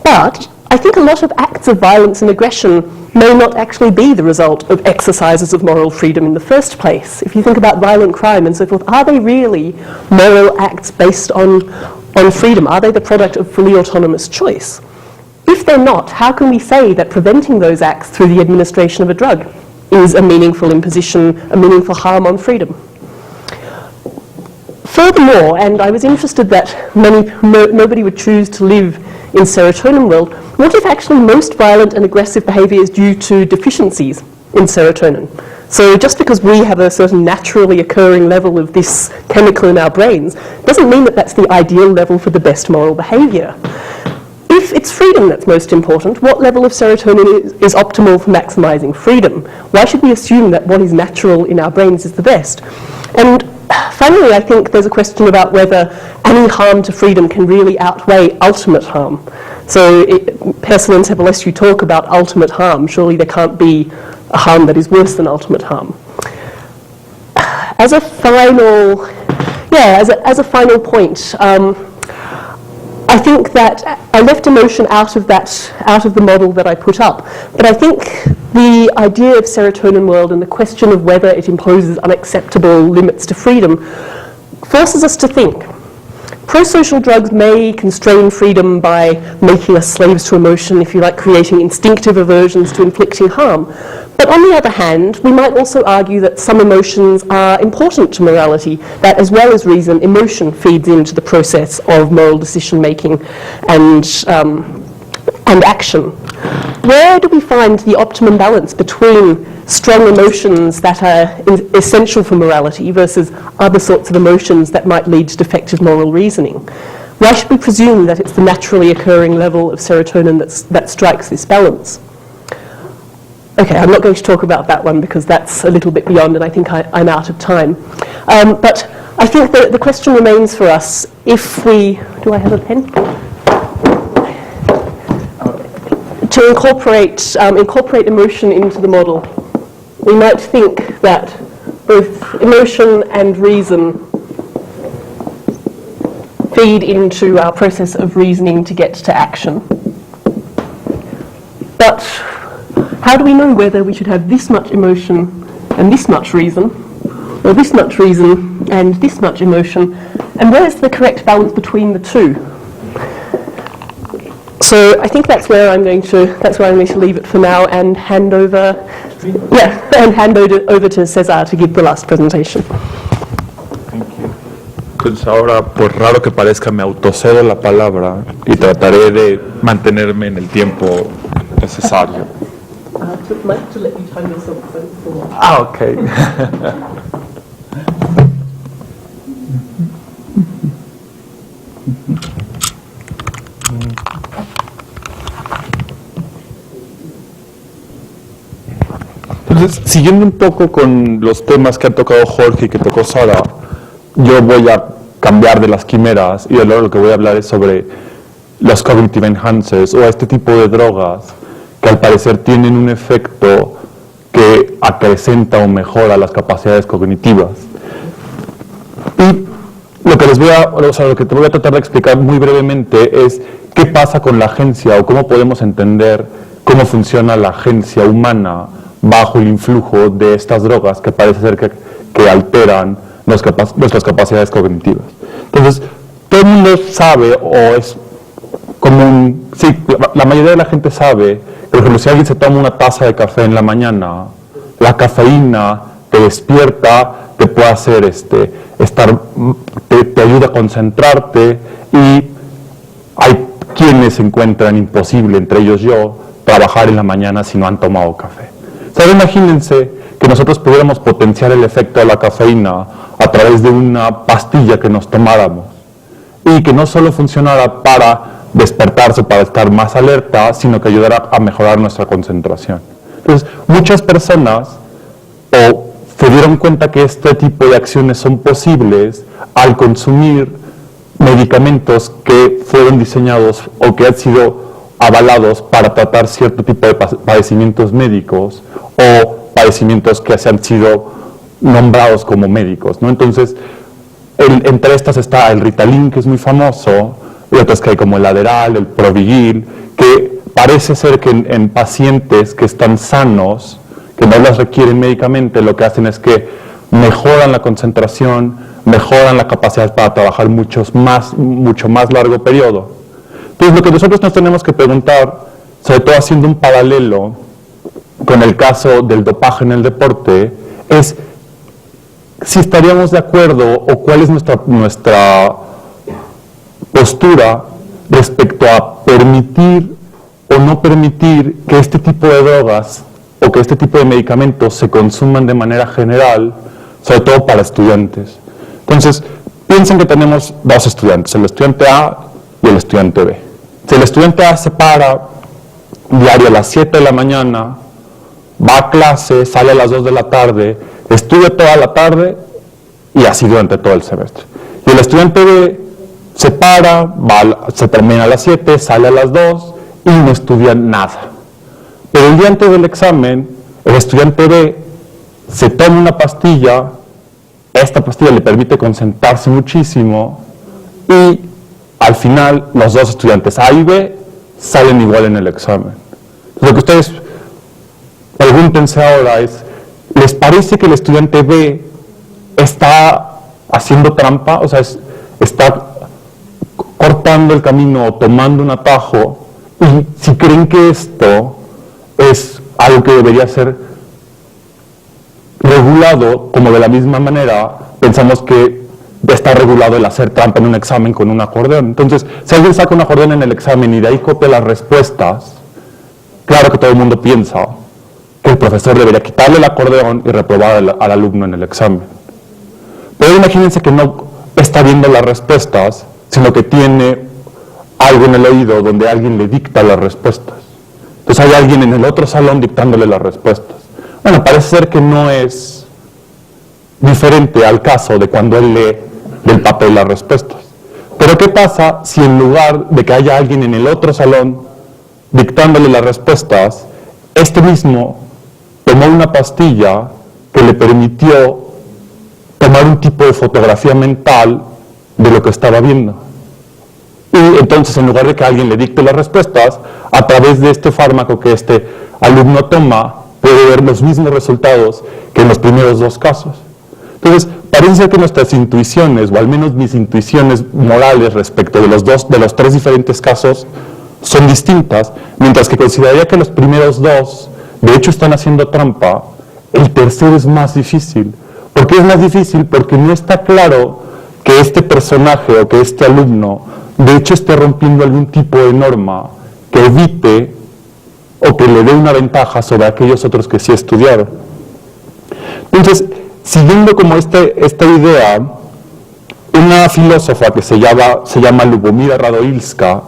But I think a lot of acts of violence and aggression may not actually be the result of exercises of moral freedom in the first place. If you think about violent crime and so forth, are they really moral acts based on freedom? Are they the product of fully autonomous choice? If they're not, how can we say that preventing those acts through the administration of a drug is a meaningful imposition, a meaningful harm on freedom? Furthermore, and I was interested that nobody would choose to live in serotonin world, what if actually most violent and aggressive behaviour is due to deficiencies in serotonin? So just because we have a certain naturally occurring level of this chemical in our brains doesn't mean that that's the ideal level for the best moral behaviour. If it's freedom that's most important, what level of serotonin is optimal for maximising freedom? Why should we assume that what is natural in our brains is the best? And finally, I think there's a question about whether any harm to freedom can really outweigh ultimate harm. So Pearson and Sebelescu talk about ultimate harm. Surely there can't be a harm that is worse than ultimate harm. As a final point, I think that I left emotion out of the model that I put up. But I think the idea of serotonin world and the question of whether it imposes unacceptable limits to freedom forces us to think. Pro-social drugs may constrain freedom by making us slaves to emotion, if you like, creating instinctive aversions to inflicting harm. But on the other hand, we might also argue that some emotions are important to morality, that as well as reason, emotion feeds into the process of moral decision-making and action. Where do we find the optimum balance between strong emotions that are essential for morality versus other sorts of emotions that might lead to defective moral reasoning? Why should we presume that it's the naturally occurring level of serotonin that strikes this balance? Okay, I'm not going to talk about that one because that's a little bit beyond and I think I'm out of time. But I think the question remains for us if we... Do I have a pen? To incorporate emotion into the model. We might think that both emotion and reason feed into our process of reasoning to get to action. But how do we know whether we should have this much emotion and this much reason, or this much reason and this much emotion, and where's the correct balance between the two? So I think that's where I'm going to leave it for now and hand over to Cesar to give the last presentation. Entonces ahora, por raro que parezca, me autocedo la palabra y trataré de mantenerme en el tiempo necesario. To let you time yourself for Ah, ok. Entonces, siguiendo un poco con los temas que han tocado Jorge y que tocó Sara, yo voy a cambiar de las quimeras y de lo que voy a hablar es sobre los cognitive enhancers o este tipo de drogas que al parecer tienen un efecto que acrecenta o mejora las capacidades cognitivas. Y lo que te voy a tratar de explicar muy brevemente es qué pasa con la agencia o cómo podemos entender cómo funciona la agencia humana bajo el influjo de estas drogas que parece ser que alteran nuestras capacidades cognitivas. Entonces, todo el mundo sabe, o es común, sí, la mayoría de la gente sabe, por ejemplo, si alguien se toma una taza de café en la mañana, la cafeína te despierta, te puede hacer te ayuda a concentrarte, y hay quienes encuentran imposible, entre ellos yo, trabajar en la mañana si no han tomado café. Pero imagínense que nosotros pudiéramos potenciar el efecto de la cafeína a través de una pastilla que nos tomáramos y que no solo funcionara para despertarse, para estar más alerta, sino que ayudara a mejorar nuestra concentración. Entonces, muchas personas se dieron cuenta que este tipo de acciones son posibles al consumir medicamentos que fueron diseñados o que han sido avalados para tratar cierto tipo de padecimientos médicos o padecimientos que se han sido nombrados como médicos, ¿no? Entonces, entre estas está el Ritalin, que es muy famoso, y otras que hay como el Adderall, el Provigil, que parece ser que en pacientes que están sanos, que no las requieren médicamente, lo que hacen es que mejoran la concentración, mejoran la capacidad para trabajar mucho más largo periodo. Entonces, lo que nosotros nos tenemos que preguntar, sobre todo haciendo un paralelo con el caso del dopaje en el deporte, es si estaríamos de acuerdo o cuál es nuestra postura respecto a permitir o no permitir que este tipo de drogas o que este tipo de medicamentos se consuman de manera general, sobre todo para estudiantes. Entonces, piensen que tenemos dos estudiantes, el estudiante A y el estudiante B. Si el estudiante A se para diario a las 7 de la mañana, va a clase, sale a las 2 de la tarde, estudia toda la tarde y así durante todo el semestre. Y el estudiante B se para, se termina a las 7, sale a las 2 y no estudia nada. Pero el día antes del examen, el estudiante B se toma una pastilla, esta pastilla le permite concentrarse muchísimo y al final los dos estudiantes A y B salen igual en el examen. Lo que ustedes pregúntense ahora es, ¿les parece que el estudiante B está haciendo trampa? O sea, está cortando el camino o tomando un atajo, y si creen que esto es algo que debería ser regulado, como de la misma manera pensamos que está regulado el hacer trampa en un examen con un acordeón. Entonces, si alguien saca un acordeón en el examen y de ahí copia las respuestas, claro que todo el mundo piensa que el profesor debería quitarle el acordeón y reprobar al alumno en el examen. Pero imagínense que no está viendo las respuestas, sino que tiene algo en el oído donde alguien le dicta las respuestas. Entonces hay alguien en el otro salón dictándole las respuestas. Bueno, parece ser que no es diferente al caso de cuando él lee del papel las respuestas. Pero ¿qué pasa si en lugar de que haya alguien en el otro salón dictándole las respuestas, este mismo tomó una pastilla que le permitió tomar un tipo de fotografía mental de lo que estaba viendo? Y entonces, en lugar de que alguien le dicte las respuestas, a través de este fármaco que este alumno toma, puede ver los mismos resultados que en los primeros dos casos. Entonces, parece ser que nuestras intuiciones, o al menos mis intuiciones morales respecto de los tres diferentes casos, son distintas, mientras que consideraría que los primeros dos, de hecho, están haciendo trampa, el tercero es más difícil. ¿Por qué es más difícil? Porque no está claro que este personaje o que este alumno, de hecho, esté rompiendo algún tipo de norma que evite o que le dé una ventaja sobre aquellos otros que sí estudiaron. Entonces, siguiendo como esta idea, una filósofa que se llama Lubomira Radoilska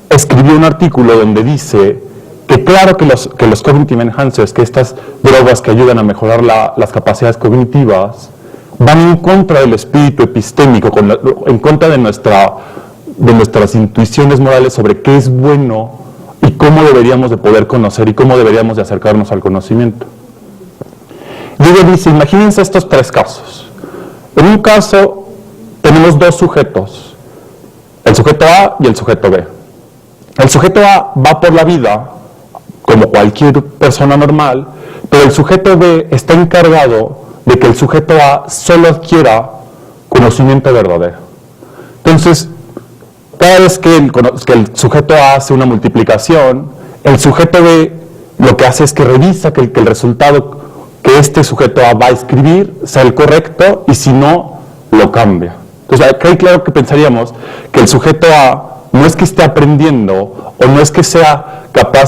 escribió un artículo donde dice que claro que los cognitive enhancers, que estas drogas que ayudan a mejorar las capacidades cognitivas, van en contra del espíritu epistémico, en contra de nuestras intuiciones morales sobre qué es bueno y cómo deberíamos de poder conocer y cómo deberíamos de acercarnos al conocimiento. Y ella dice, imagínense estos tres casos. En un caso tenemos dos sujetos, el sujeto A y el sujeto B. El sujeto A va por la vida como cualquier persona normal, pero el sujeto B está encargado de que el sujeto A solo adquiera conocimiento verdadero. Entonces, cada vez que el sujeto A hace una multiplicación, el sujeto B lo que hace es que revisa que el resultado que este sujeto A va a escribir sea el correcto y si no, lo cambia. Entonces, acá claro que pensaríamos que el sujeto A no es que esté aprendiendo o no es que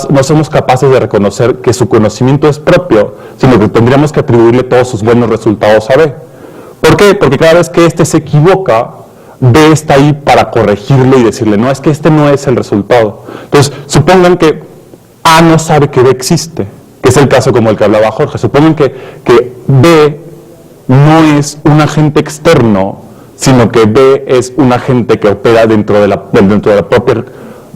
no somos capaces de reconocer que su conocimiento es propio, sino que tendríamos que atribuirle todos sus buenos resultados a B. ¿Por qué? Porque cada vez que éste se equivoca, B está ahí para corregirle y decirle, no, es que este no es el resultado. Entonces, supongan que A no sabe que B existe, que es el caso como el que hablaba Jorge. Supongan que B no es un agente externo, sino que B es un agente que opera dentro de la propia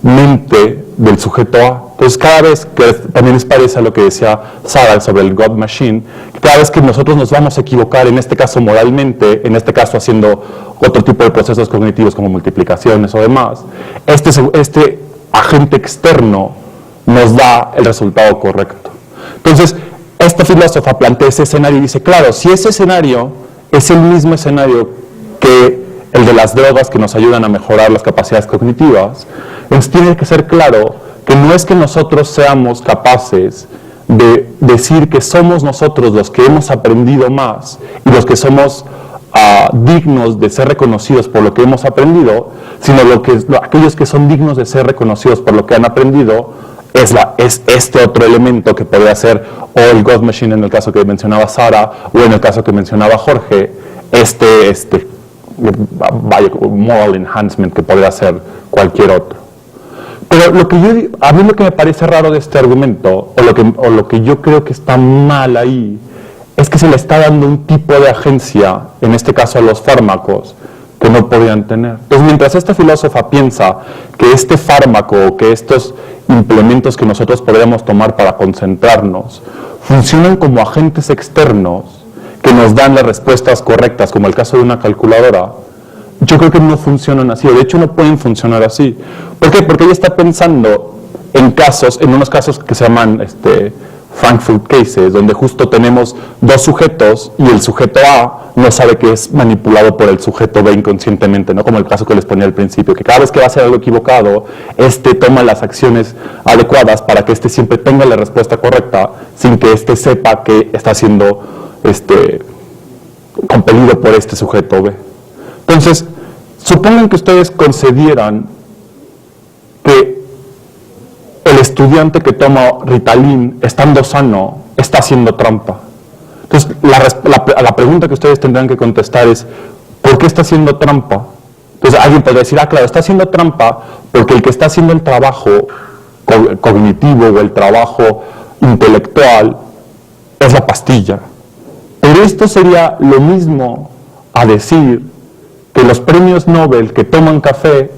mente del sujeto A. Entonces, cada vez que también les parece a lo que decía Sara sobre el God Machine, cada vez que nosotros nos vamos a equivocar, en este caso moralmente, en este caso haciendo otro tipo de procesos cognitivos como multiplicaciones o demás, este agente externo nos da el resultado correcto. Entonces, esta filósofa plantea ese escenario y dice, claro, si ese escenario es el mismo escenario que el de las drogas que nos ayudan a mejorar las capacidades cognitivas, entonces tiene que ser claro que no es que nosotros seamos capaces de decir que somos nosotros los que hemos aprendido más y los que somos dignos de ser reconocidos por lo que hemos aprendido, sino aquellos que son dignos de ser reconocidos por lo que han aprendido es este otro elemento que podría ser o el God Machine en el caso que mencionaba Sara o en el caso que mencionaba Jorge, moral enhancement que podría ser cualquier otro. Pero a mí lo que me parece raro de este argumento, o lo que yo creo que está mal ahí, es que se le está dando un tipo de agencia, en este caso a los fármacos, que no podían tener. Entonces, mientras esta filósofa piensa que este fármaco o que estos implementos que nosotros podríamos tomar para concentrarnos funcionan como agentes externos que nos dan las respuestas correctas, como el caso de una calculadora, yo creo que no funcionan así, o de hecho no pueden funcionar así. ¿Por qué? Porque ella está pensando en unos casos que se llaman Frankfurt cases, donde justo tenemos dos sujetos y el sujeto A no sabe que es manipulado por el sujeto B inconscientemente, ¿no? Como el caso que les ponía al principio, que cada vez que va a hacer algo equivocado, toma las acciones adecuadas para que siempre tenga la respuesta correcta, sin que sepa que está siendo compelido por este sujeto B. Entonces, supongan que ustedes concedieran que el estudiante que toma Ritalin, estando sano, está haciendo trampa. Entonces, la pregunta que ustedes tendrán que contestar es, ¿por qué está haciendo trampa? Entonces, alguien podría decir, claro, está haciendo trampa porque el que está haciendo el trabajo cognitivo o el trabajo intelectual es la pastilla. Pero esto sería lo mismo a decir que los premios Nobel que toman café,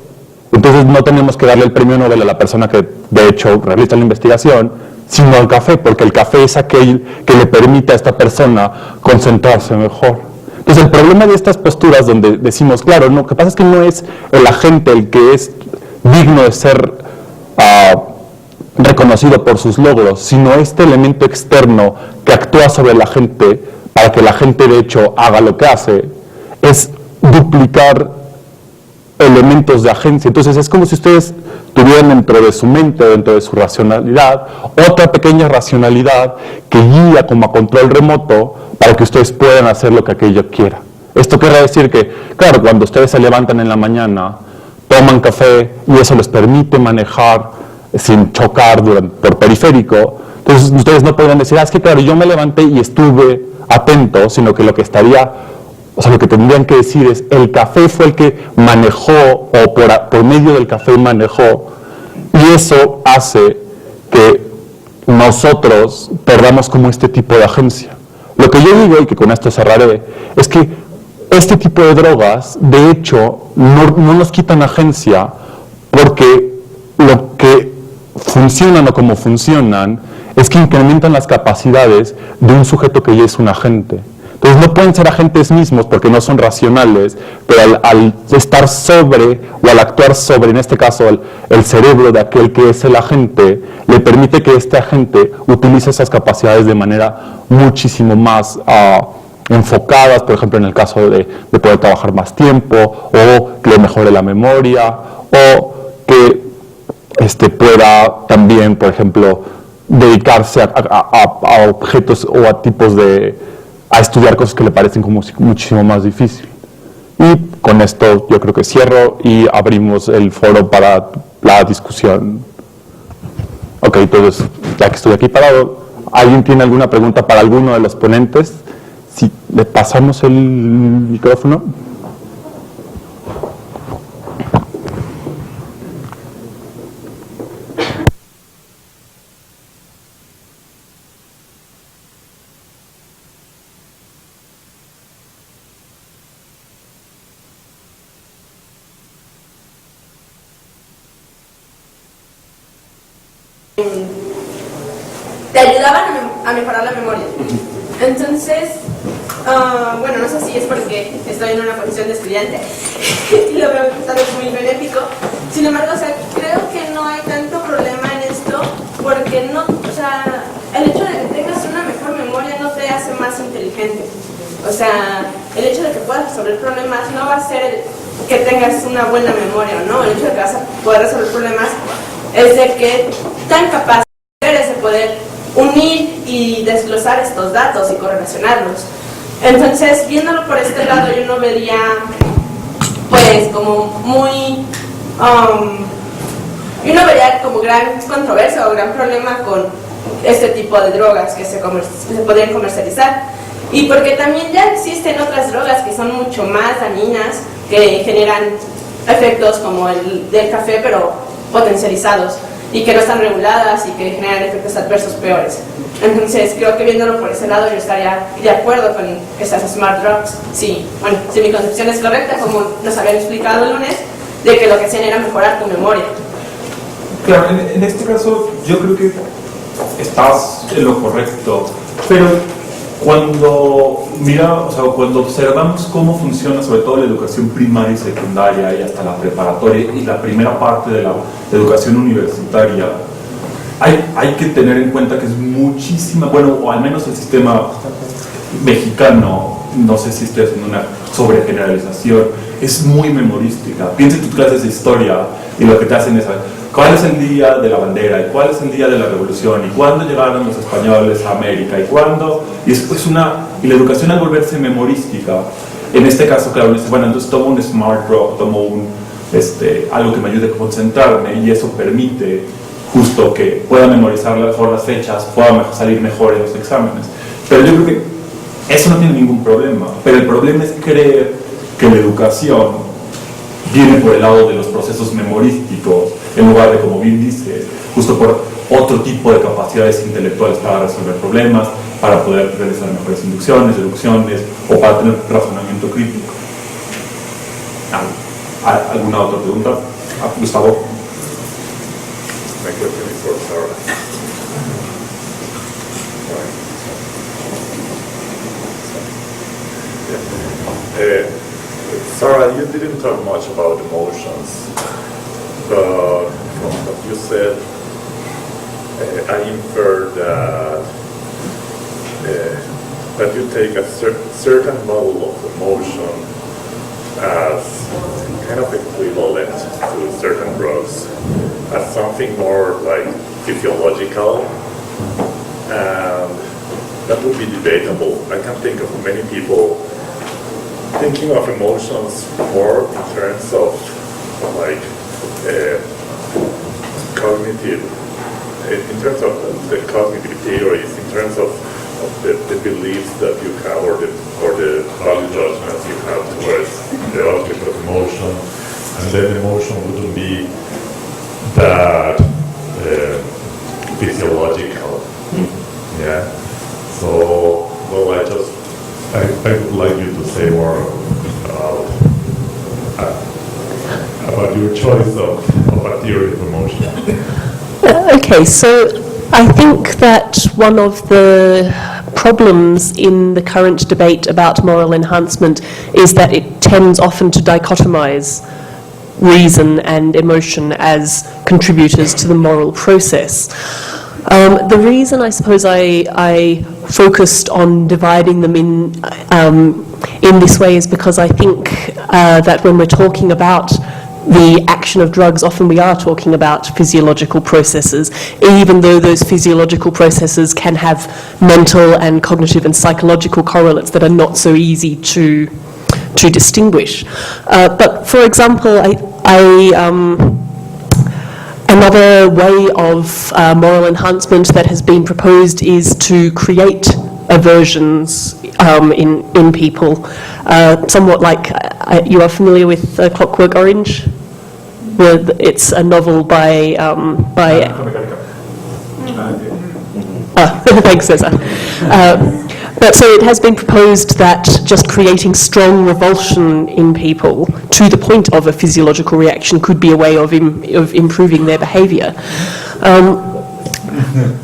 entonces no tenemos que darle el premio Nobel a la persona que de hecho realiza la investigación, sino al café, porque el café es aquel que le permite a esta persona concentrarse mejor. Entonces el problema de estas posturas donde decimos, claro, lo que pasa es que no es el agente el que es digno de ser reconocido por sus logros, sino este elemento externo que actúa sobre la gente para que la gente de hecho haga lo que hace, es duplicar elementos de agencia. Entonces es como si ustedes tuvieran dentro de su mente, dentro de su racionalidad, otra pequeña racionalidad que guía como a control remoto para que ustedes puedan hacer lo que aquello quiera. Esto quiere decir que, claro, cuando ustedes se levantan en la mañana, toman café y eso les permite manejar sin chocar por periférico, entonces ustedes no podrán decir, es que claro, yo me levanté y estuve atento, sino que lo que tendrían que decir es, el café fue el que manejó, o por medio del café manejó, y eso hace que nosotros perdamos como este tipo de agencia. Lo que yo digo, y que con esto cerraré, es que este tipo de drogas, de hecho, no nos quitan agencia, porque lo que funcionan o como funcionan es que incrementan las capacidades de un sujeto que ya es un agente. Entonces no pueden ser agentes mismos porque no son racionales, pero al estar sobre o al actuar sobre, en este caso, el cerebro de aquel que es el agente, le permite que este agente utilice esas capacidades de manera muchísimo más enfocadas, por ejemplo, en el caso de poder trabajar más tiempo, o que le mejore la memoria, o que pueda también, por ejemplo, dedicarse a objetos o a tipos a estudiar cosas que le parecen como muchísimo más difícil. Y con esto yo creo que cierro y abrimos el foro para la discusión. Ok, entonces, ya que estoy aquí parado, ¿alguien tiene alguna pregunta para alguno de los ponentes? Si le pasamos el micrófono. Te ayudaban a mejorar la memoria. Entonces, bueno, no sé si es porque estoy en una posición de estudiante y lo veo tal vez muy benéfico. Sin embargo, o sea, creo que no hay tanto problema en esto porque no, o sea, el hecho de que tengas una mejor memoria no te hace más inteligente. O sea, el hecho de que puedas resolver problemas no va a ser que tengas una buena memoria o no. El hecho de que vas a poder resolver problemas es de que tan capaz eres de poder unir y desglosar estos datos y correlacionarlos. Entonces, viéndolo por este lado, yo no vería, pues, como muy, yo no vería como gran controversia o gran problema con este tipo de drogas que se podrían comercializar. Y porque también ya existen otras drogas que son mucho más dañinas, que generan efectos como el del café, pero potencializados, y que no están reguladas y que generan efectos adversos peores. Entonces, creo que viéndolo por ese lado, yo estaría de acuerdo con esas smart drugs. Sí, bueno, si mi concepción es correcta, como nos habían explicado el lunes, de que lo que hacían era mejorar tu memoria. Claro, en este caso yo creo que estás en lo correcto, pero cuando cuando observamos cómo funciona sobre todo la educación primaria y secundaria y hasta la preparatoria y la primera parte de la educación universitaria, hay que tener en cuenta que es muchísima, bueno, o al menos el sistema mexicano, no sé si estoy haciendo una sobregeneralización, es muy memorística. Piensa en tus clases de historia y lo que te hacen es ¿cuál es el día de la bandera? ¿Y cuál es el día de la revolución? ¿Y cuándo llegaron los españoles a América? ¿Y cuándo? Y la educación al volverse memorística, en este caso, claro, dice, bueno, entonces tomo un smart drug, tomo algo que me ayude a concentrarme y eso permite justo que pueda memorizar mejor las fechas, pueda salir mejor en los exámenes. Pero yo creo que eso no tiene ningún problema. Pero el problema es creer que la educación viene por el lado de los procesos memorísticos, en lugar de, como bien dice, justo por otro tipo de capacidades intelectuales para resolver problemas, para poder realizar mejores inducciones, deducciones, o para tener razonamiento crítico. ¿Alguna otra pregunta? Gustavo. My question is for Sarah. Sarah, you didn't talk much about emotions, but from what you said, I inferred that you take a certain model of emotion as kind of equivalent to certain drugs as something more like physiological, and that would be debatable. I can think of many people thinking of emotions more in terms of like cognitive, in terms of the cognitive theories, in terms of the beliefs that you have or the value judgments you have towards the object of emotion, and then emotion wouldn't be that physiological. Yeah. So, well, I would like you to say more about your choice of a theory of emotion. Okay, so I think that one of the problems in the current debate about moral enhancement is that it tends often to dichotomize reason and emotion as contributors to the moral process. The reason I suppose I focused on dividing them in this way is because I think that when we're talking about the action of drugs, often we are talking about physiological processes, even though those physiological processes can have mental and cognitive and psychological correlates that are not so easy to distinguish. But for example, another way of moral enhancement that has been proposed is to create aversions in people, somewhat like you are familiar with Clockwork Orange. It's a novel by thanks, Cesar. But so it has been proposed that just creating strong revulsion in people to the point of a physiological reaction could be a way of improving their behaviour.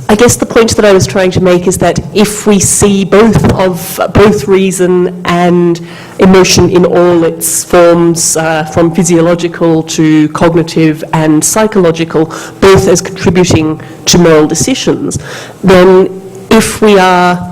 I guess the point that I was trying to make is that if we see both reason and emotion in all its forms, from physiological to cognitive and psychological, both as contributing to moral decisions, then if we are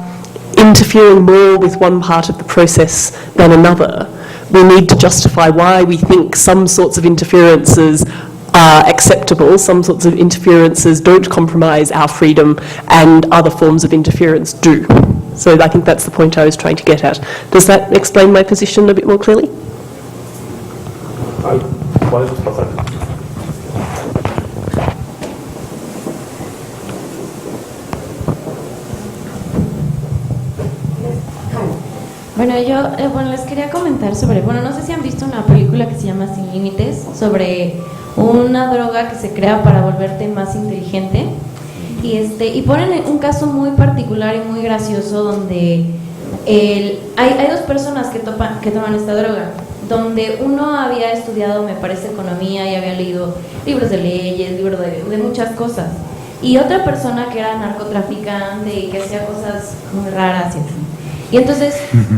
interfering more with one part of the process than another, we need to justify why we think some sorts of interferences are acceptable, some sorts of interferences don't compromise our freedom, and other forms of interference do. So I think that's the point I was trying to get at. Does that explain my position a bit more clearly? Bueno, yo les quería comentar sobre, no sé si han visto una película que se llama Sin Límites, sobre una droga que se crea para volverte más inteligente, y ponen un caso muy particular y muy gracioso donde hay dos personas que toman esta droga, donde uno había estudiado, me parece, economía y había leído libros de leyes, libros de muchas cosas, y otra persona que era narcotraficante y que hacía cosas muy raras y así. Y entonces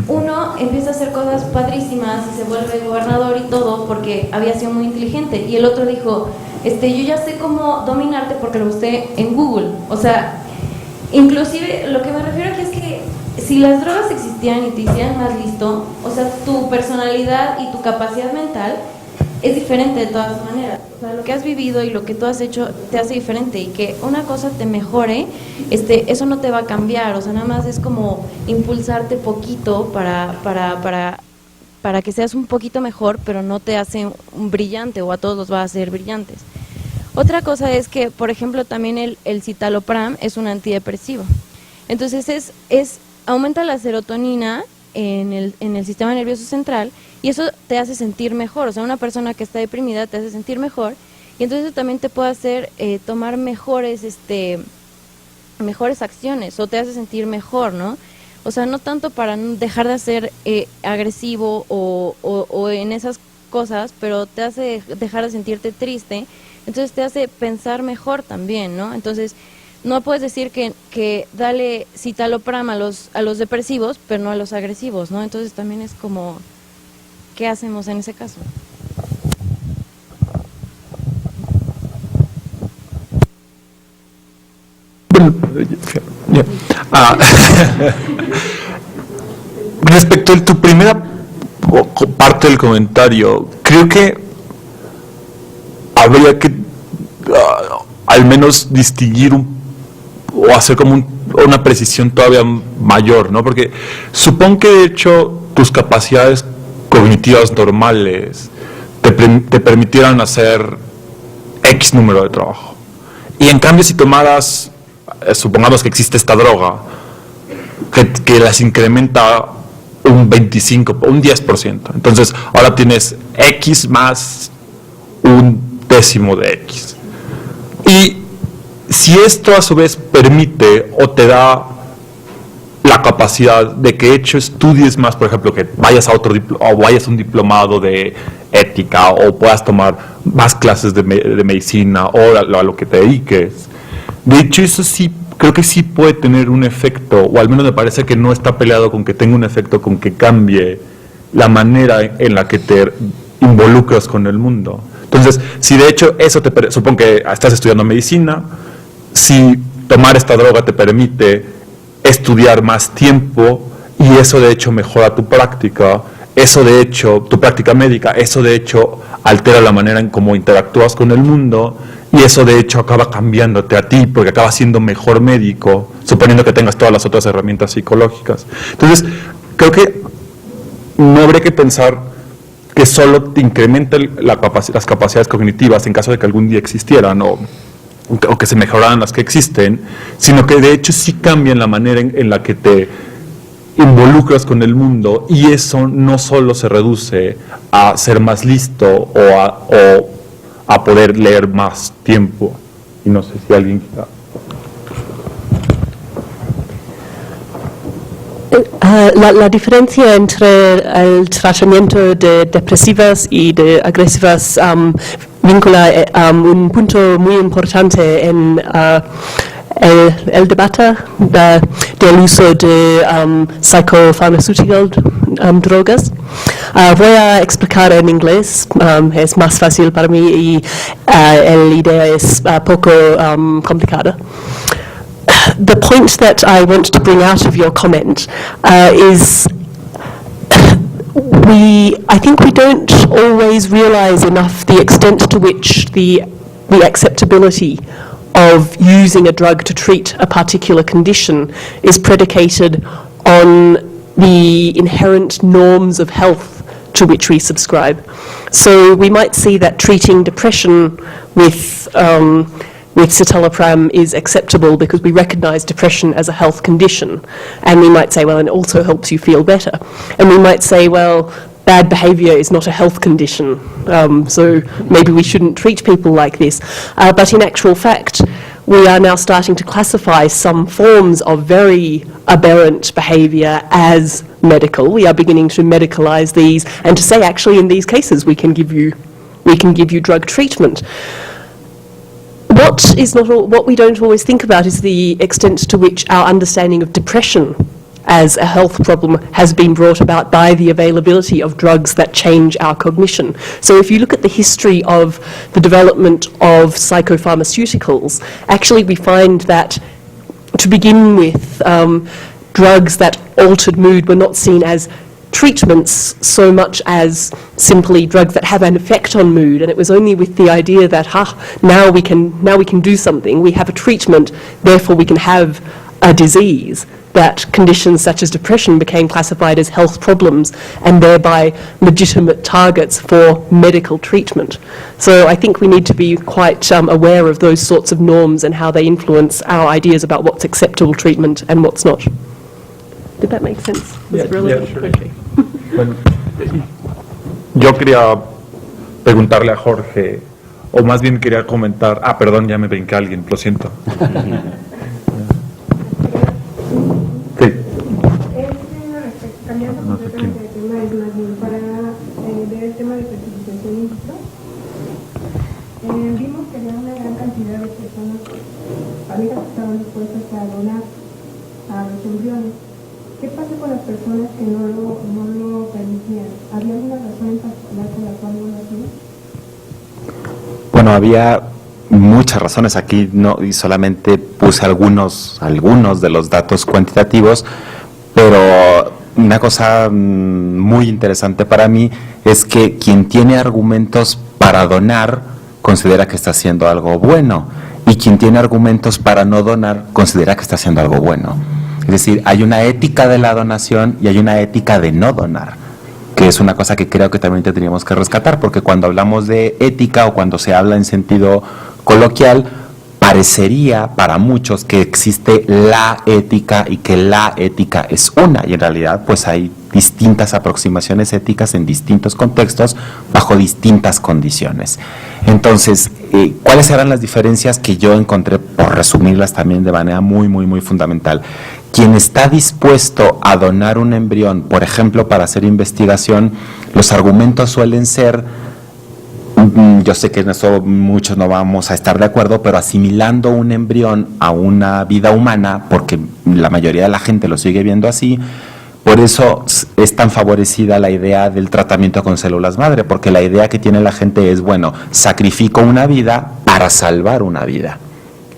uno empieza a hacer cosas padrísimas y se vuelve gobernador y todo porque había sido muy inteligente, y el otro dijo, yo ya sé cómo dominarte porque lo busqué en Google. O sea, inclusive lo que me refiero aquí es que si las drogas existían y te hicieran más listo, o sea, tu personalidad y tu capacidad mental es diferente de todas maneras. O sea, lo que has vivido y lo que tú has hecho te hace diferente, y que una cosa te mejore, eso no te va a cambiar. O sea, nada más es como impulsarte poquito para que seas un poquito mejor, pero no te hace un brillante, o a todos los va a hacer brillantes. Otra cosa es que, por ejemplo, también el citalopram es un antidepresivo. Entonces aumenta la serotonina en el sistema nervioso central, y eso te hace sentir mejor. O sea, una persona que está deprimida te hace sentir mejor, y entonces también te puede hacer tomar mejores acciones, o te hace sentir mejor, ¿no? O sea, no tanto para dejar de ser agresivo o en esas cosas, pero te hace dejar de sentirte triste, entonces te hace pensar mejor también, ¿no? Entonces, no puedes decir que dale citalopram a los depresivos, pero no a los agresivos, ¿no? Entonces también es como, ¿qué hacemos en ese caso? Respecto a tu primera parte del comentario, creo que habría que al menos distinguir o hacer como una precisión todavía mayor, ¿no? Porque supongo que de hecho tus capacidades cognitivas normales te permitieran hacer X número de trabajo. Y en cambio si tomaras, supongamos que existe esta droga, que las incrementa un 25, un 10%. Entonces ahora tienes X más un décimo de X. Y si esto a su vez permite o te da la capacidad de que de hecho estudies más, por ejemplo, que vayas a o vayas a un diplomado de ética o puedas tomar más clases de medicina o a lo que te dediques. De hecho, eso sí, creo que sí puede tener un efecto, o al menos me parece que no está peleado con que tenga un efecto, con que cambie la manera en la que te involucras con el mundo. Entonces, si de hecho eso supongo que estás estudiando medicina, si tomar esta droga te permite estudiar más tiempo y eso de hecho mejora tu práctica, eso de hecho, tu práctica médica, eso de hecho altera la manera en cómo interactúas con el mundo y eso de hecho acaba cambiándote a ti porque acabas siendo mejor médico, suponiendo que tengas todas las otras herramientas psicológicas. Entonces, creo que no habría que pensar que solo te incrementen las capacidades cognitivas en caso de que algún día existieran o que se mejoraran las que existen, sino que de hecho sí cambian la manera en la que te involucras con el mundo y eso no solo se reduce a ser más listo o a poder leer más tiempo. Y no sé si alguien quiera. La diferencia entre el tratamiento de depresivas y de agresivas vincula un punto muy importante en el debate del uso de psicofarmacéuticos, drogas. Voy a explicar en inglés, es más fácil para mí y la idea es poco complicada. The point that I want to bring out of your comment is I think we don't always realise enough the extent to which the acceptability of using a drug to treat a particular condition is predicated on the inherent norms of health to which we subscribe. So we might see that treating depression with citalopram is acceptable because we recognise depression as a health condition. And we might say, well, it also helps you feel better. And we might say, well, bad behaviour is not a health condition, so maybe we shouldn't treat people like this. But in actual fact, we are now starting to classify some forms of very aberrant behaviour as medical. We are beginning to medicalise these and to say, actually, in these cases, we can give you drug treatment. What we don't always think about is the extent to which our understanding of depression as a health problem has been brought about by the availability of drugs that change our cognition. So if you look at the history of the development of psychopharmaceuticals, actually we find that to begin with, drugs that altered mood were not seen as treatments so much as simply drugs that have an effect on mood, and it was only with the idea that now we can do something, we have a treatment, therefore we can have a disease, that conditions such as depression became classified as health problems and thereby legitimate targets for medical treatment. So I think we need to be quite aware of those sorts of norms and how they influence our ideas about what's acceptable treatment and what's not. Did that make sense? Was it relevant? Yeah, sure. Okay. Bueno, yo quería preguntarle a Jorge, o más bien quería comentar, perdón, ya me brinqué a alguien, lo siento. Sí. Cambiando completamente de tema, es más bien para ver el tema de fertilización in vitro. Vimos que había una gran cantidad de personas, parejas que estaban dispuestas a donar a los embriones. ¿Qué pasa con las personas que no lo permitían? ¿Había alguna razón en particular por la cual no lo hacían? Bueno, había muchas razones aquí, y solamente puse algunos de los datos cuantitativos, pero una cosa muy interesante para mí es que quien tiene argumentos para donar considera que está haciendo algo bueno, y quien tiene argumentos para no donar considera que está haciendo algo bueno. Es decir, hay una ética de la donación y hay una ética de no donar, que es una cosa que creo que también tendríamos que rescatar, porque cuando hablamos de ética o cuando se habla en sentido coloquial, parecería para muchos que existe la ética y que la ética es una, y en realidad pues hay distintas aproximaciones éticas en distintos contextos bajo distintas condiciones. Entonces, ¿cuáles eran las diferencias que yo encontré, por resumirlas también de manera muy fundamental? Quien está dispuesto a donar un embrión, por ejemplo, para hacer investigación, los argumentos suelen ser, yo sé que en eso muchos no vamos a estar de acuerdo, pero asimilando un embrión a una vida humana, porque la mayoría de la gente lo sigue viendo así, por eso es tan favorecida la idea del tratamiento con células madre, porque la idea que tiene la gente es, bueno, sacrifico una vida para salvar una vida.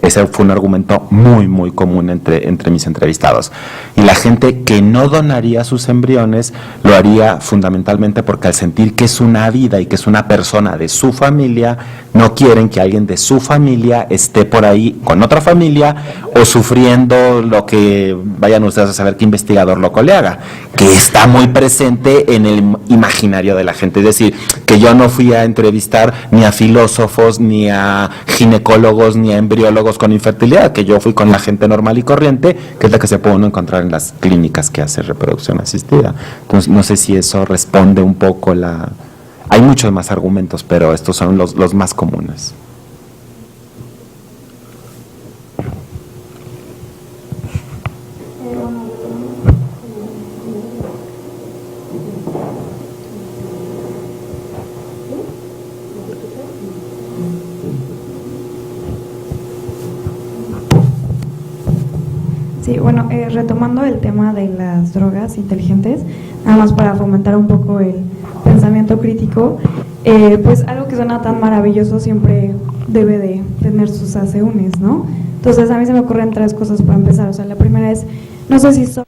Ese fue un argumento muy común entre mis entrevistados. Y la gente que no donaría sus embriones lo haría fundamentalmente porque al sentir que es una vida y que es una persona de su familia, no quieren que alguien de su familia esté por ahí con otra familia o sufriendo lo que vayan ustedes a saber qué investigador loco le haga, que está muy presente en el imaginario de la gente. Es decir, que yo no fui a entrevistar ni a filósofos, ni a ginecólogos, ni a embriólogos con infertilidad, que yo fui con la gente normal y corriente, que es la que se puede uno encontrar en las clínicas que hace reproducción asistida. Entonces, no sé si eso responde un poco la... Hay muchos más argumentos, pero estos son los más comunes. Sí, bueno, retomando el tema de las drogas inteligentes, nada más para fomentar un poco el pensamiento crítico, pues algo que suena tan maravilloso siempre debe de tener sus asegúnes, ¿no? Entonces a mí se me ocurren 3 cosas para empezar. O sea, la primera es, no sé si son...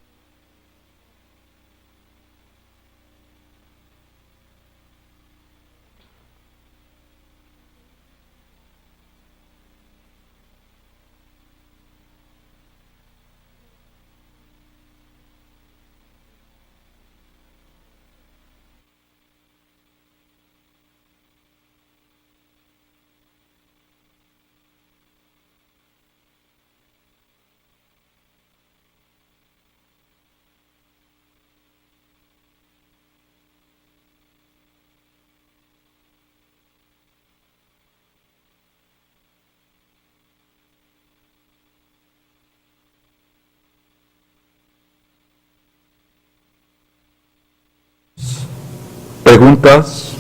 Preguntas,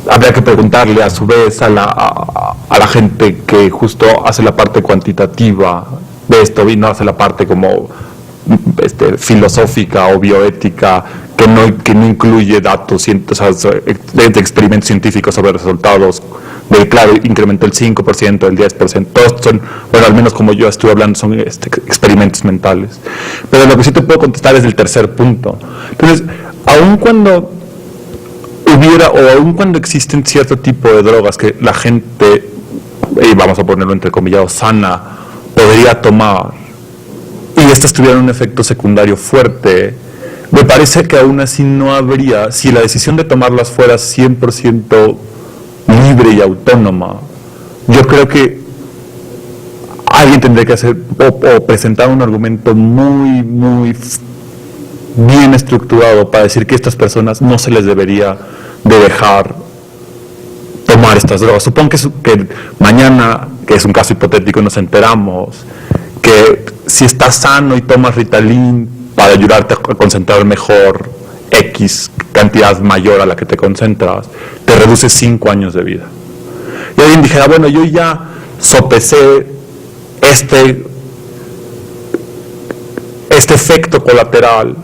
habría que preguntarle a su vez a la gente que justo hace la parte cuantitativa de esto y no hace la parte como filosófica o bioética que no incluye datos, o sea, de experimentos científicos sobre resultados de, claro, incrementó el 5%, el 10%, todos son, bueno, al menos como yo estuve hablando, son experimentos mentales. Pero lo que sí te puedo contestar es el tercer punto. Entonces, aun cuando hubiera, o aun cuando existen cierto tipo de drogas que la gente, y vamos a ponerlo entrecomillado, sana, podría tomar, y estas tuvieran un efecto secundario fuerte, me parece que aún así no habría, si la decisión de tomarlas fuera 100% libre y autónoma, yo creo que alguien tendría que hacer o presentar un argumento muy bien estructurado para decir que a estas personas no se les debería de dejar tomar estas drogas. Supongo que mañana, que es un caso hipotético, nos enteramos que si estás sano y tomas Ritalin para ayudarte a concentrar mejor X cantidad mayor a la que te concentras, te reduce 5 años de vida. Y alguien dijera, bueno, yo ya sopesé este efecto colateral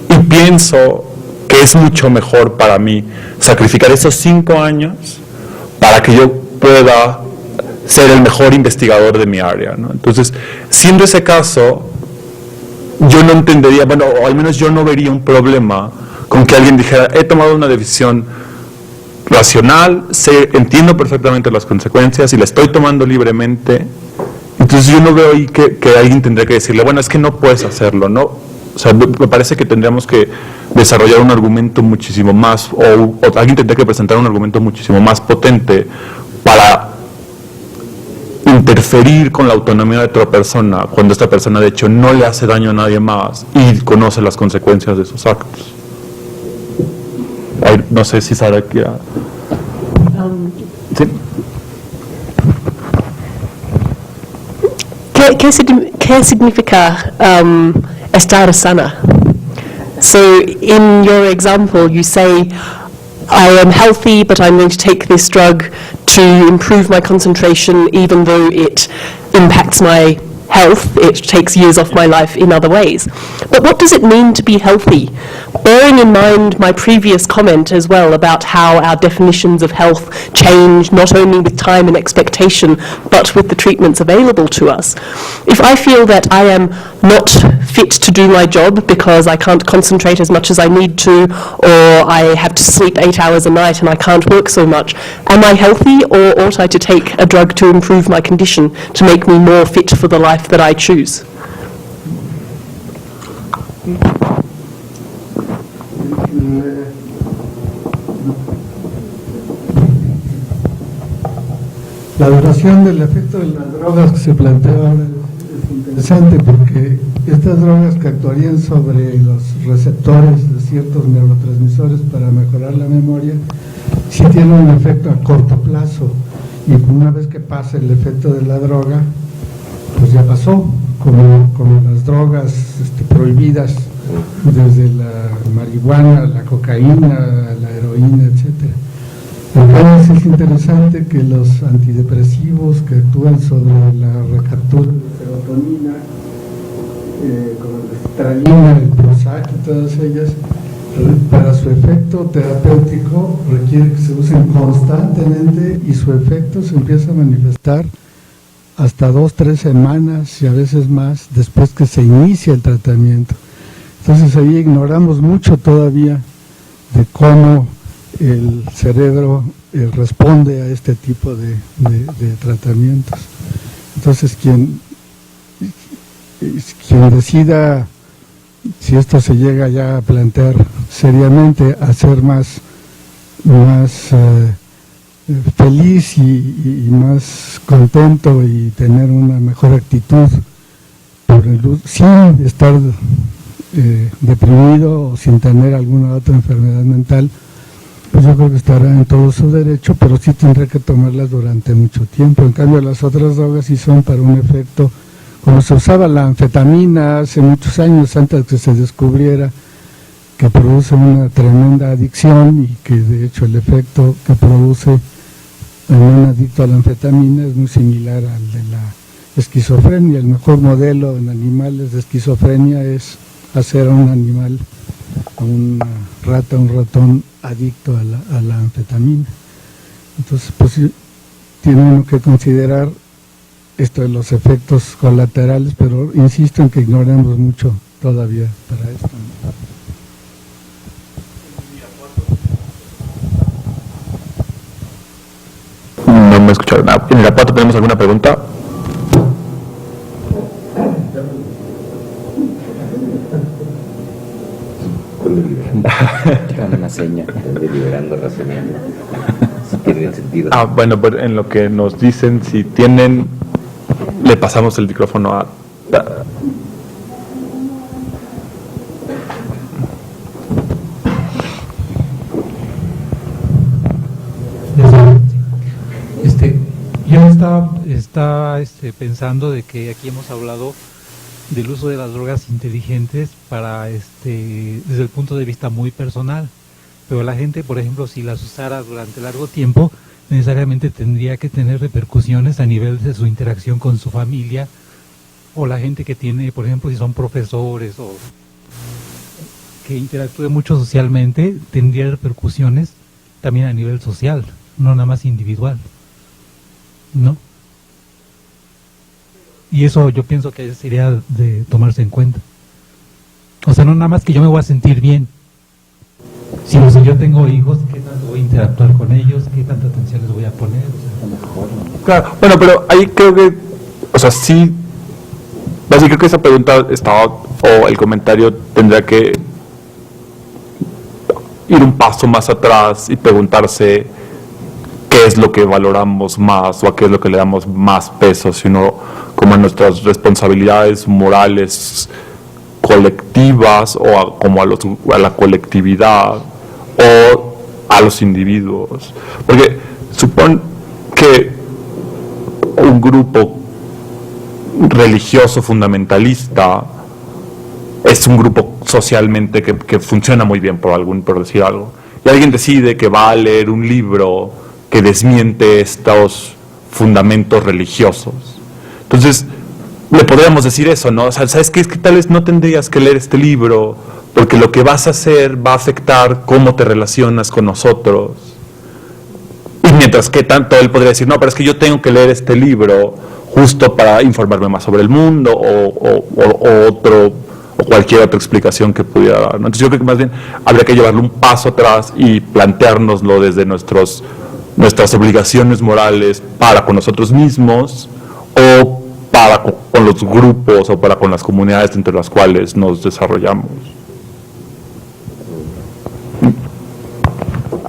y pienso que es mucho mejor para mí sacrificar esos 5 años para que yo pueda ser el mejor investigador de mi área, ¿no? Entonces, siendo ese caso, yo no entendería, bueno, o al menos yo no vería un problema con que alguien dijera, he tomado una decisión racional, entiendo perfectamente las consecuencias y la estoy tomando libremente. Entonces yo no veo ahí que alguien tendría que decirle, bueno, es que no puedes hacerlo, ¿no? O sea, me parece que tendríamos que desarrollar un argumento muchísimo más, o alguien tendría que presentar un argumento muchísimo más potente para interferir con la autonomía de otra persona, cuando esta persona de hecho no le hace daño a nadie más y conoce las consecuencias de sus actos. Ay, no sé si Sara quiera... ¿Sí? ¿Qué significa estar sana? So in your example you say, I am healthy but I'm going to take this drug to improve my concentration even though it impacts my health, it takes years off my life in other ways. But what does it mean to be healthy? Bearing in mind my previous comment as well about how our definitions of health change not only with time and expectation but with the treatments available to us. If I feel that I am not fit to do my job because I can't concentrate as much as I need to, or I have to sleep 8 hours a night and I can't work so much, am I healthy, or ought I to take a drug to improve my condition to make me more fit for the life that I choose? La duración del efecto de las drogas que se plantea ahora es interesante, porque estas drogas que actuarían sobre los receptores de ciertos neurotransmisores para mejorar la memoria sí tienen un efecto a corto plazo, y una vez que pasa el efecto de la droga pues ya pasó, como las drogas prohibidas, desde la marihuana, la cocaína, la heroína, etcétera. Acá es interesante que los antidepresivos que actúan sobre la recaptura de serotonina, como la sertralina, el Prozac y todas ellas, para su efecto terapéutico requiere que se usen constantemente, y su efecto se empieza a manifestar hasta 2-3 semanas y a veces más después que se inicia el tratamiento. Entonces ahí ignoramos mucho todavía de cómo el cerebro responde a este tipo de tratamientos. Entonces quien decida, si esto se llega ya a plantear seriamente, a ser más feliz y más contento y tener una mejor actitud sin estar deprimido o sin tener alguna otra enfermedad mental, pues yo creo que estará en todo su derecho, pero sí tendrá que tomarlas durante mucho tiempo. En cambio las otras drogas sí son para un efecto, como se usaba la anfetamina hace muchos años, antes de que se descubriera que produce una tremenda adicción, y que de hecho el efecto que produce en un adicto a la anfetamina es muy similar al de la esquizofrenia. El mejor modelo en animales de esquizofrenia es hacer a un animal, a una rata, un ratón adicto a la anfetamina. Entonces pues tiene uno que considerar esto de los efectos colaterales, pero insisto en que ignoramos mucho todavía para esto, ¿no? No me escucharon. En el aparato tenemos alguna pregunta. Una seña, deliberando, razonando. Si tiene sentido. Bueno, pues en lo que nos dicen, si tienen, le pasamos el micrófono a... Yo estaba pensando de que aquí hemos hablado del uso de las drogas inteligentes para desde el punto de vista muy personal, pero la gente, por ejemplo, si las usara durante largo tiempo, necesariamente tendría que tener repercusiones a nivel de su interacción con su familia, o la gente que tiene, por ejemplo, si son profesores o que interactúe mucho socialmente, tendría repercusiones también a nivel social, no nada más individual, ¿no? Y eso yo pienso que sería de tomarse en cuenta. O sea, no nada más que yo me voy a sentir bien, si yo tengo hijos, ¿qué tanto voy a interactuar con ellos? ¿Qué tanta atención les voy a poner? Claro, bueno, pero ahí creo que, o sea, sí, así creo que esa pregunta estaba, o el comentario tendría que ir un paso más atrás y preguntarse qué es lo que valoramos más o a qué es lo que le damos más peso, sino como a nuestras responsabilidades morales colectivas o como a la colectividad o a los individuos. Porque supone que un grupo religioso fundamentalista es un grupo socialmente que funciona muy bien por decir algo. Y alguien decide que va a leer un libro que desmiente estos fundamentos religiosos. Entonces, le podríamos decir eso, ¿no? O sea, ¿sabes qué? Es que tal vez no tendrías que leer este libro porque lo que vas a hacer va a afectar cómo te relacionas con nosotros. Y mientras que tanto él podría decir, no, pero es que yo tengo que leer este libro justo para informarme más sobre el mundo o cualquier otra explicación que pudiera dar, ¿no? Entonces yo creo que más bien habría que llevarlo un paso atrás y planteárnoslo desde nuestras obligaciones morales para con nosotros mismos o para con los grupos o para con las comunidades entre las cuales nos desarrollamos.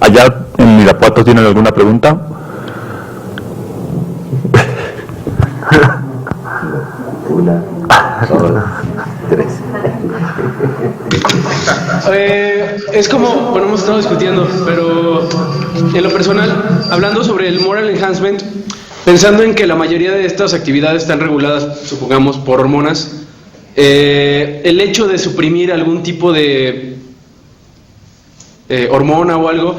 Allá en Irapuato, ¿tienen alguna pregunta? Una, dos, tres. Es como, bueno, hemos estado discutiendo, pero en lo personal, hablando sobre el moral enhancement, pensando en que la mayoría de estas actividades están reguladas, supongamos, por hormonas, el hecho de suprimir algún tipo de hormona o algo,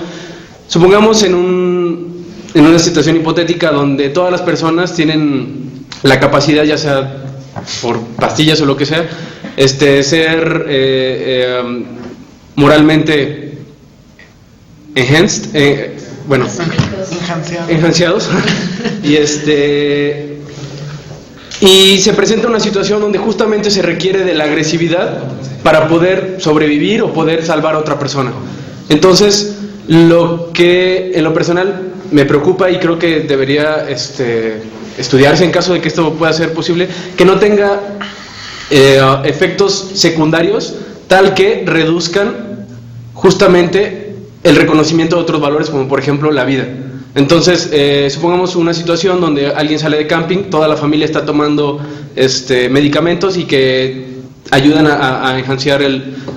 supongamos en una situación hipotética donde todas las personas tienen la capacidad, ya sea por pastillas o lo que sea, ser moralmente enhanced, enhanciados y se presenta una situación donde justamente se requiere de la agresividad para poder sobrevivir o poder salvar a otra persona. Entonces, lo que en lo personal me preocupa y creo que debería estudiarse en caso de que esto pueda ser posible, que no tenga efectos secundarios tal que reduzcan justamente el reconocimiento de otros valores, como por ejemplo la vida. Entonces, supongamos una situación donde alguien sale de camping, toda la familia está tomando medicamentos y que ayudan a enhanciar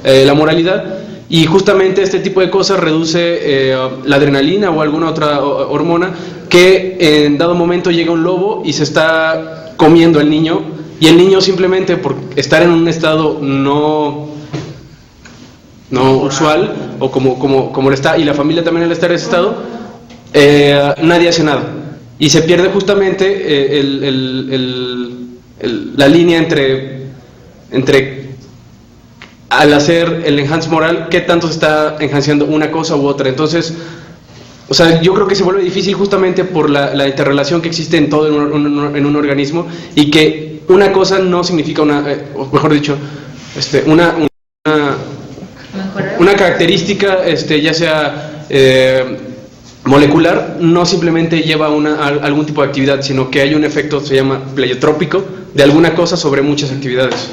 la moralidad, y justamente este tipo de cosas reduce la adrenalina o alguna otra hormona, que en dado momento llega un lobo y se está comiendo al niño, y el niño simplemente por estar en un estado no usual, o como lo está, y la familia también al estar en ese estado, nadie hace nada. Y se pierde justamente la línea entre al hacer el enhance moral, qué tanto se está enhanceando una cosa u otra. Entonces, o sea, yo creo que se vuelve difícil justamente por la interrelación que existe en todo en un organismo, y que una cosa no significa o mejor dicho, una característica, ya sea molecular, no simplemente lleva a algún tipo de actividad, sino que hay un efecto, se llama pleiotrópico, de alguna cosa sobre muchas actividades.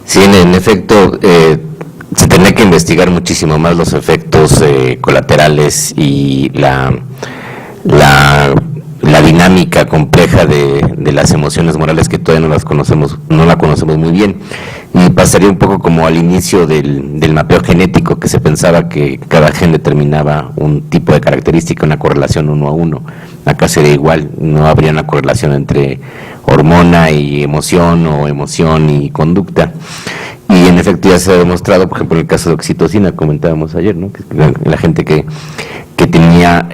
Sí, en efecto, se tendría que investigar muchísimo más los efectos colaterales y la dinámica compleja de las emociones morales, que todavía no la conocemos muy bien. Y pasaría un poco como al inicio del mapeo genético, que se pensaba que cada gen determinaba un tipo de característica, una correlación 1 a 1. Acá sería igual, no habría una correlación entre hormona y emoción o emoción y conducta. Y en efecto ya se ha demostrado, por ejemplo, en el caso de oxitocina, comentábamos ayer, ¿no? Que la gente que tenía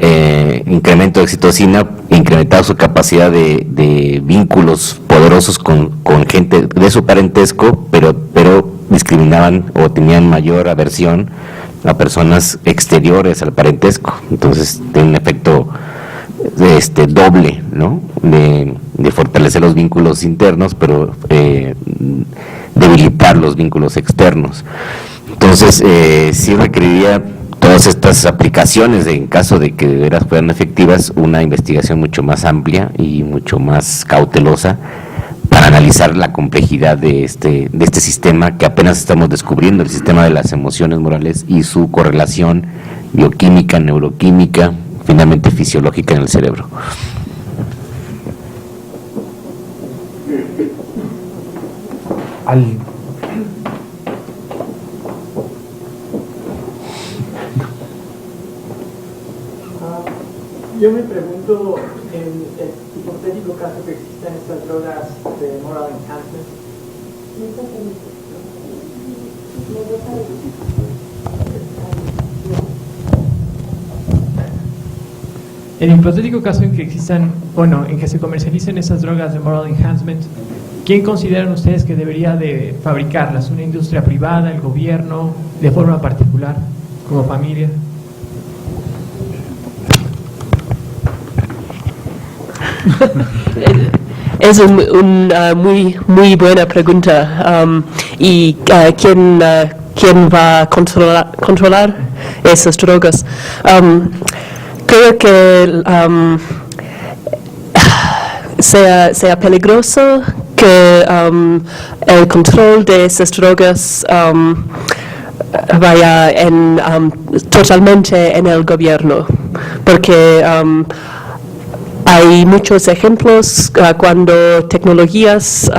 incremento de oxitocina incrementaba su capacidad de vínculos poderosos con gente de su parentesco, pero discriminaban o tenían mayor aversión a personas exteriores al parentesco. Entonces tiene un efecto doble, ¿no? De fortalecer los vínculos internos, pero debilitar los vínculos externos. Entonces, sí requeriría todas estas aplicaciones, en caso de que de veras fueran efectivas, una investigación mucho más amplia y mucho más cautelosa para analizar la complejidad de este sistema que apenas estamos descubriendo, el sistema de las emociones morales y su correlación bioquímica, neuroquímica, finalmente fisiológica en el cerebro. Yo me pregunto, en el hipotético caso que existan estas drogas de moral enhancement, en el hipotético caso en que existan, en que se comercialicen esas drogas de moral enhancement, ¿quién consideran ustedes que debería de fabricarlas? ¿Una industria privada, el gobierno, de forma particular, como familia? Es una muy buena pregunta. ¿Y quién va a controlar esas drogas? Creo que sea peligroso que el control de esas drogas vaya totalmente en el gobierno, porque hay muchos ejemplos cuando tecnologías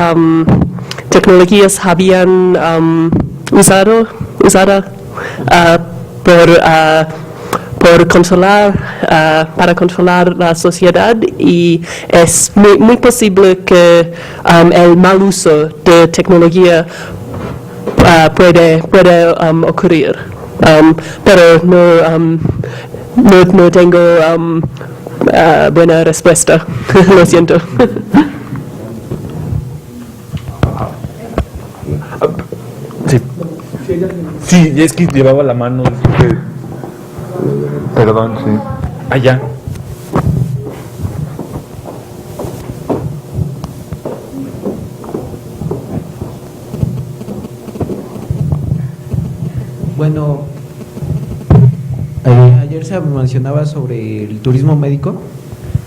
habían usada para controlar la sociedad, y es muy posible que el mal uso de tecnología puede ocurrir, pero no tengo buena respuesta. Lo siento. Sí, es que llevaba la mano. Perdón, sí. Allá. Bueno, ayer se mencionaba sobre el turismo médico,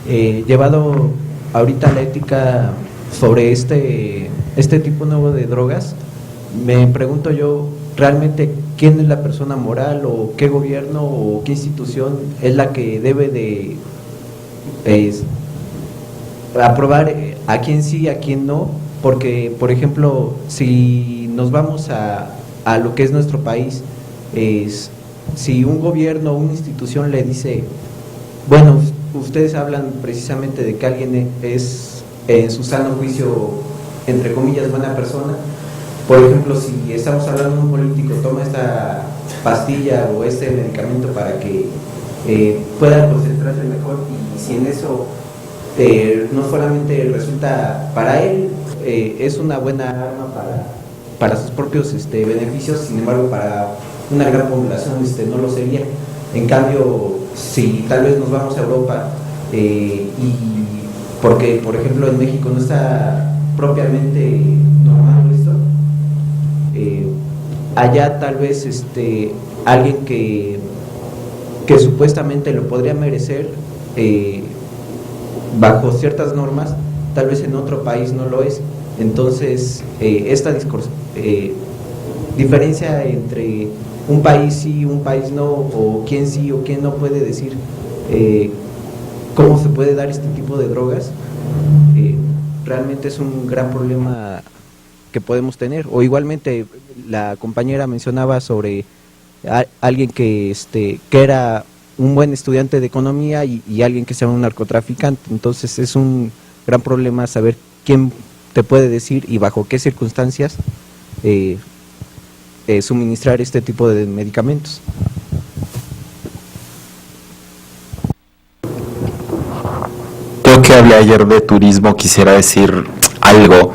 llevado ahorita a la ética sobre este tipo nuevo de drogas. Me pregunto yo, ¿realmente quién es la persona moral, o qué gobierno o qué institución es la que debe de aprobar a quién sí, a quién no? Porque, por ejemplo, si nos vamos a lo que es nuestro país, si un gobierno o una institución le dice, bueno, ustedes hablan precisamente de que alguien es en su sano juicio, entre comillas, buena persona. Por ejemplo, si estamos hablando de un político, toma esta pastilla o este medicamento para que pueda concentrarse mejor, y si en eso no solamente resulta para él, es una buena arma para sus propios beneficios, sin embargo para una gran población no lo sería. En cambio, si tal vez nos vamos a Europa, y porque por ejemplo en México no está propiamente normado esto, allá tal vez alguien que supuestamente lo podría merecer bajo ciertas normas, tal vez en otro país no lo es. Entonces esta diferencia entre un país sí, un país no, o quién sí o quién no puede decir cómo se puede dar este tipo de drogas, realmente es un gran problema que podemos tener. O igualmente la compañera mencionaba sobre alguien que era un buen estudiante de economía y alguien que sea un narcotraficante. Entonces es un gran problema saber quién te puede decir y bajo qué circunstancias suministrar este tipo de medicamentos. Creo que hablé ayer de turismo, quisiera decir algo,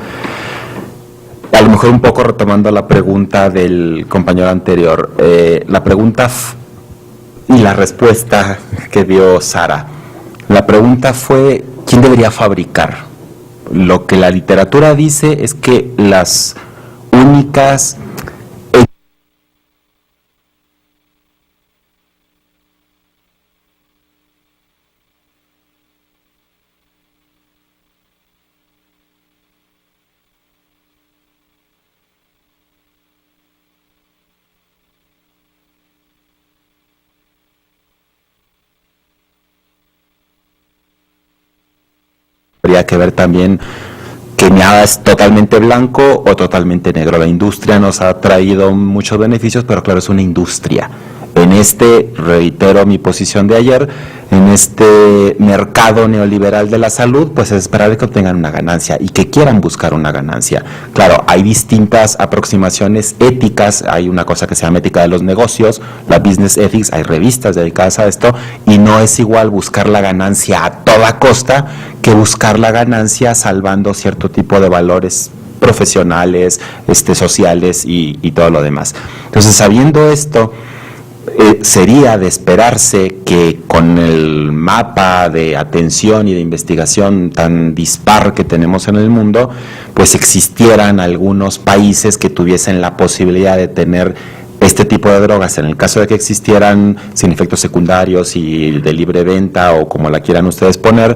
a lo mejor un poco retomando la pregunta del compañero anterior, la pregunta y la respuesta que dio Sara. La pregunta fue, ¿quién debería fabricar? Lo que la literatura dice es que las únicas habría que ver también que nada es totalmente blanco o totalmente negro. La industria nos ha traído muchos beneficios, pero claro, es una industria. En este, reitero mi posición de ayer, en este mercado neoliberal de la salud, pues es esperable que obtengan una ganancia y que quieran buscar una ganancia. Claro, hay distintas aproximaciones éticas, hay una cosa que se llama ética de los negocios, la business ethics, hay revistas dedicadas a esto, y no es igual buscar la ganancia a toda costa que buscar la ganancia salvando cierto tipo de valores profesionales, sociales y todo lo demás. Entonces, sabiendo esto, sería de esperarse que con el mapa de atención y de investigación tan dispar que tenemos en el mundo, pues existieran algunos países que tuviesen la posibilidad de tener este tipo de drogas, en el caso de que existieran sin efectos secundarios y de libre venta o como la quieran ustedes poner,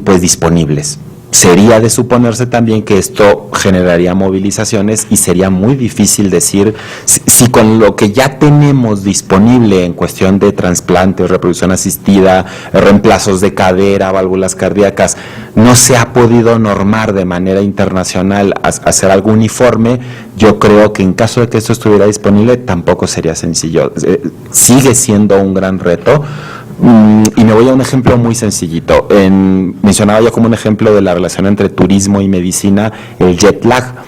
pues disponibles. Sería de suponerse también que esto generaría movilizaciones y sería muy difícil decir si con lo que ya tenemos disponible en cuestión de trasplantes, reproducción asistida, reemplazos de cadera, válvulas cardíacas, no se ha podido normar de manera internacional hacer algo uniforme. Yo creo que en caso de que esto estuviera disponible tampoco sería sencillo. Sigue siendo un gran reto. Y me voy a un ejemplo muy sencillito. Mencionaba yo como un ejemplo de la relación entre turismo y medicina, el jet lag.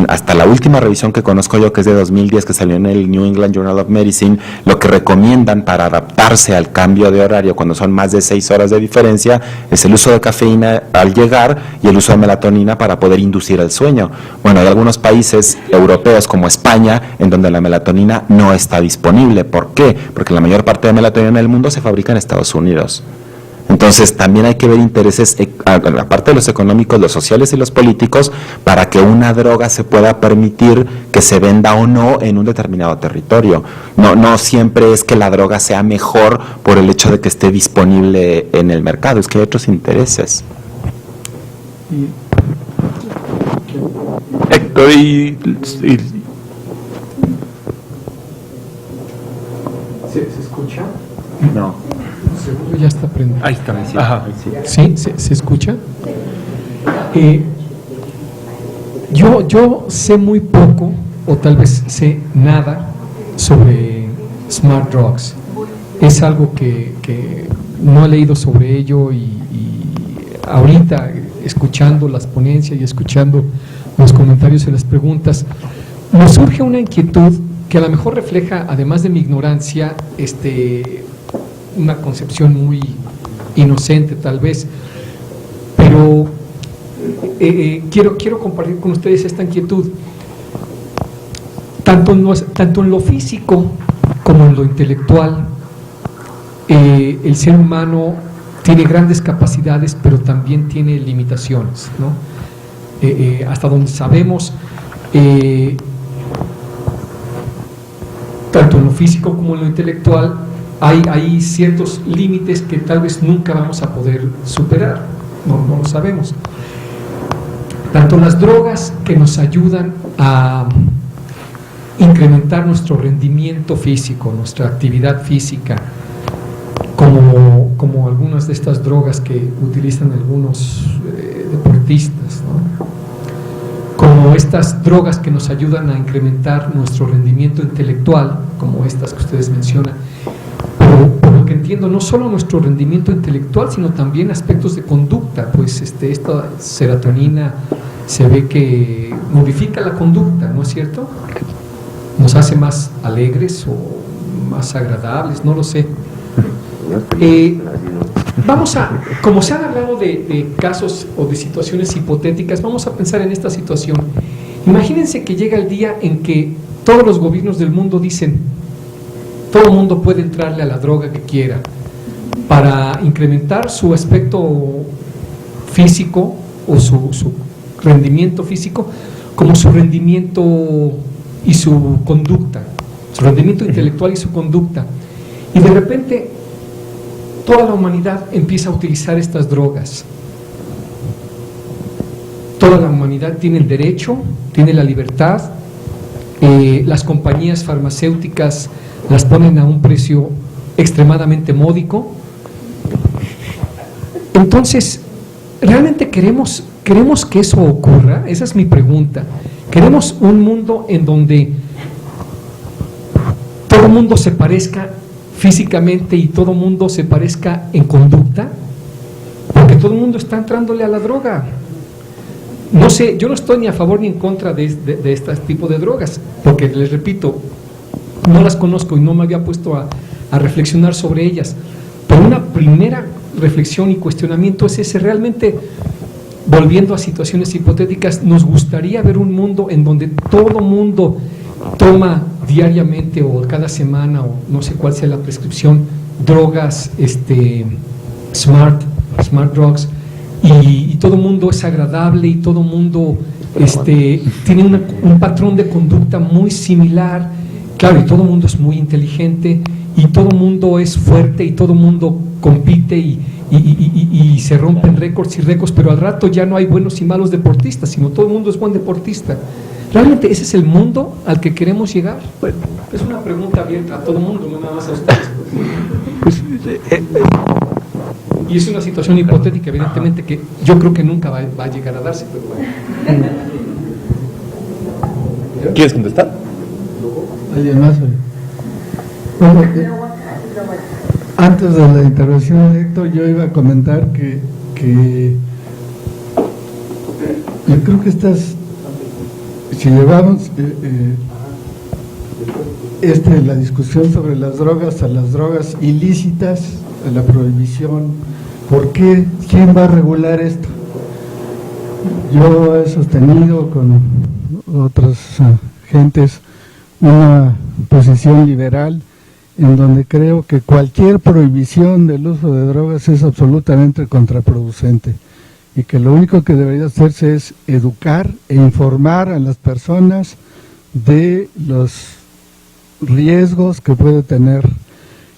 Hasta la última revisión que conozco yo, que es de 2010, que salió en el New England Journal of Medicine, lo que recomiendan para adaptarse al cambio de horario cuando son más de 6 horas de diferencia es el uso de cafeína al llegar y el uso de melatonina para poder inducir el sueño. Bueno, hay algunos países europeos como España en donde la melatonina no está disponible. ¿Por qué? Porque la mayor parte de melatonina en el mundo se fabrica en Estados Unidos. Entonces también hay que ver intereses, aparte de los económicos, los sociales y los políticos, para que una droga se pueda permitir que se venda o no en un determinado territorio. No siempre es que la droga sea mejor por el hecho de que esté disponible en el mercado, es que hay otros intereses. Héctor, ¿Se escucha? No. Seguro ya está prendido. Ahí está, sí. Ajá. Sí. ¿Sí? ¿Se escucha? Yo sé muy poco, o tal vez sé nada, sobre smart drugs. Es algo que no he leído sobre ello y ahorita, escuchando las ponencias y escuchando los comentarios y las preguntas, me surge una inquietud que a lo mejor refleja, además de mi ignorancia, una concepción muy inocente tal vez, pero quiero compartir con ustedes esta inquietud. Tanto en lo físico como en lo intelectual, el ser humano tiene grandes capacidades, pero también tiene limitaciones, ¿no? Hasta donde sabemos, tanto en lo físico como en lo intelectual, hay ciertos límites que tal vez nunca vamos a poder superar, no lo sabemos. Tanto las drogas que nos ayudan a incrementar nuestro rendimiento físico, nuestra actividad física, como algunas de estas drogas que utilizan algunos deportistas, ¿no? Como estas drogas que nos ayudan a incrementar nuestro rendimiento intelectual, como estas que ustedes mencionan. Pero por lo que entiendo, no solo nuestro rendimiento intelectual, sino también aspectos de conducta, pues esta serotonina se ve que modifica la conducta, ¿no es cierto? Nos hace más alegres o más agradables, no lo sé. Como se han hablado de casos o de situaciones hipotéticas, vamos a pensar en esta situación. Imagínense que llega el día en que todos los gobiernos del mundo dicen: todo el mundo puede entrarle a la droga que quiera, para incrementar su aspecto físico o su rendimiento físico, como su rendimiento y su conducta, su rendimiento intelectual y su conducta. Y de repente toda la humanidad empieza a utilizar estas drogas. Toda la humanidad tiene el derecho, tiene la libertad. Las compañías farmacéuticas las ponen a un precio extremadamente módico. Entonces, ¿realmente queremos que eso ocurra? Esa es mi pregunta. ¿Queremos un mundo en donde todo el mundo se parezca físicamente y todo el mundo se parezca en conducta? Porque todo el mundo está entrándole a la droga. No sé, yo no estoy ni a favor ni en contra de este tipo de drogas, porque les repito, no las conozco y no me había puesto a reflexionar sobre ellas. Pero una primera reflexión y cuestionamiento es ese: realmente, volviendo a situaciones hipotéticas, nos gustaría ver un mundo en donde todo mundo toma diariamente o cada semana, o no sé cuál sea la prescripción, drogas smart drugs, y todo mundo es agradable y todo mundo tiene un patrón de conducta muy similar. Claro, y todo mundo es muy inteligente y todo mundo es fuerte y todo mundo compite y se rompen récords y récords, pero al rato ya no hay buenos y malos deportistas, sino todo el mundo es buen deportista. ¿Realmente ese es el mundo al que queremos llegar? Bueno, es una pregunta abierta a todo el mundo, no nada más a ustedes. Y es una situación hipotética, evidentemente, que yo creo que nunca va a llegar a darse, pero bueno. ¿Quieres contestar? ¿Alguien más? Bueno, antes de la intervención de Héctor, yo iba a comentar que yo creo que si llevamos la discusión sobre las drogas a las drogas ilícitas, a la prohibición, ¿por qué? ¿Quién va a regular esto? Yo he sostenido con otras gentes una posición liberal en donde creo que cualquier prohibición del uso de drogas es absolutamente contraproducente y que lo único que debería hacerse es educar e informar a las personas de los riesgos que puede tener,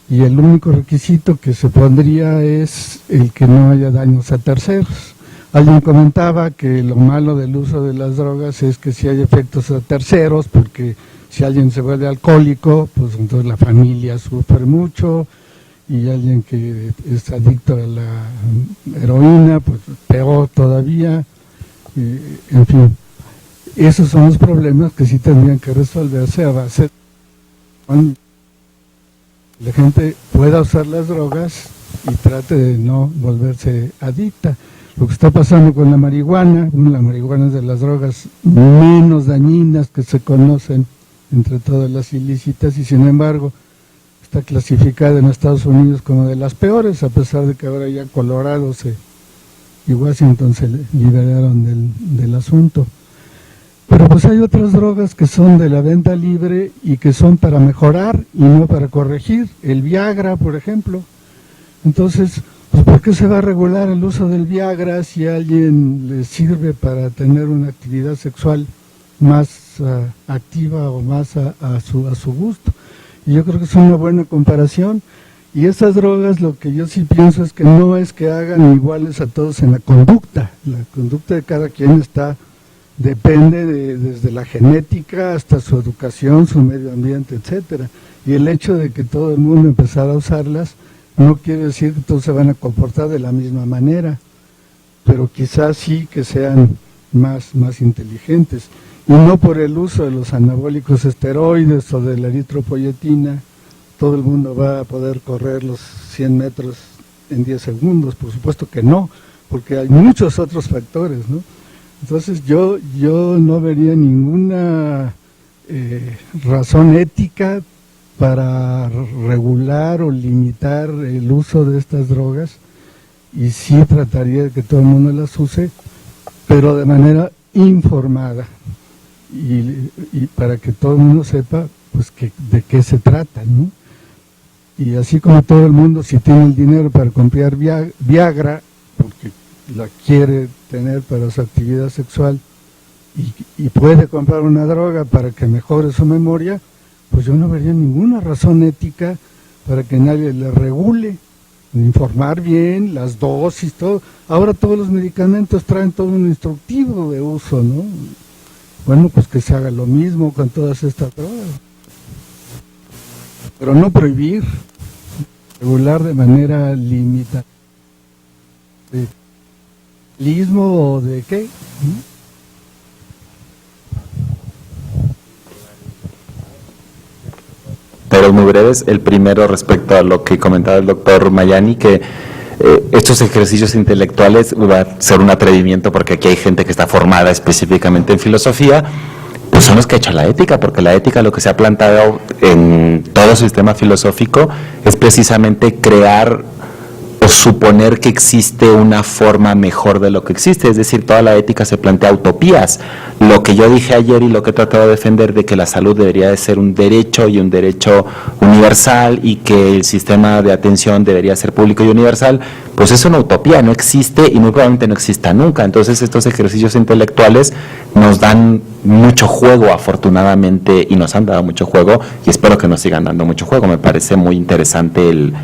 y el único requisito que se pondría es el que no haya daños a terceros. Alguien comentaba que lo malo del uso de las drogas es que si hay efectos a terceros, porque si alguien se vuelve alcohólico, pues entonces la familia sufre mucho, y alguien que es adicto a la heroína, pues peor todavía. En fin, esos son los problemas que sí tendrían que resolverse a base de la gente pueda usar las drogas y trate de no volverse adicta. Lo que está pasando con la marihuana es de las drogas menos dañinas que se conocen entre todas las ilícitas, y sin embargo está clasificada en Estados Unidos como de las peores, a pesar de que ahora ya Colorado y Washington se liberaron del asunto. Pero pues hay otras drogas que son de la venta libre y que son para mejorar y no para corregir. El Viagra, por ejemplo. Entonces, pues ¿por qué se va a regular el uso del Viagra si a alguien le sirve para tener una actividad sexual más activa o más a su gusto? Y yo creo que es una buena comparación. Y estas drogas, lo que yo sí pienso es que no es que hagan iguales a todos en la conducta. La conducta de cada quien depende desde la genética hasta su educación, su medio ambiente, etcétera. Y el hecho de que todo el mundo empezara a usarlas no quiere decir que todos se van a comportar de la misma manera, pero quizás sí que sean más inteligentes. Y no por el uso de los anabólicos esteroides o de la eritropoyetina, todo el mundo va a poder correr los 100 metros en 10 segundos, por supuesto que no, porque hay muchos otros factores, ¿no? Entonces yo no vería ninguna razón ética para regular o limitar el uso de estas drogas, y sí trataría de que todo el mundo las use, pero de manera informada y para que todo el mundo sepa pues de qué se trata, ¿no? y así como todo el mundo, si tiene el dinero para comprar Viagra, porque la quiere tener para su actividad sexual, y puede comprar una droga para que mejore su memoria, pues yo no vería ninguna razón ética para que nadie le regule, informar bien las dosis, todo. Ahora todos los medicamentos traen todo un instructivo de uso, ¿no? Bueno, pues que se haga lo mismo con todas estas drogas. Pero no prohibir, regular de manera limitada. ¿De lismo o de qué? Pero muy breves. El primero respecto a lo que comentaba el doctor Mayani, que estos ejercicios intelectuales va a ser un atrevimiento porque aquí hay gente que está formada específicamente en filosofía, pues son los que ha hecho la ética, porque la ética, lo que se ha plantado en todo sistema filosófico es precisamente crear o suponer que existe una forma mejor de lo que existe, es decir, toda la ética se plantea utopías. Lo que yo dije ayer y lo que he tratado de defender de que la salud debería de ser un derecho y un derecho universal y que el sistema de atención debería ser público y universal, pues es una utopía, no existe y muy probablemente no exista nunca. Entonces estos ejercicios intelectuales nos dan mucho juego, afortunadamente, y nos han dado mucho juego y espero que nos sigan dando mucho juego. Me parece muy interesante el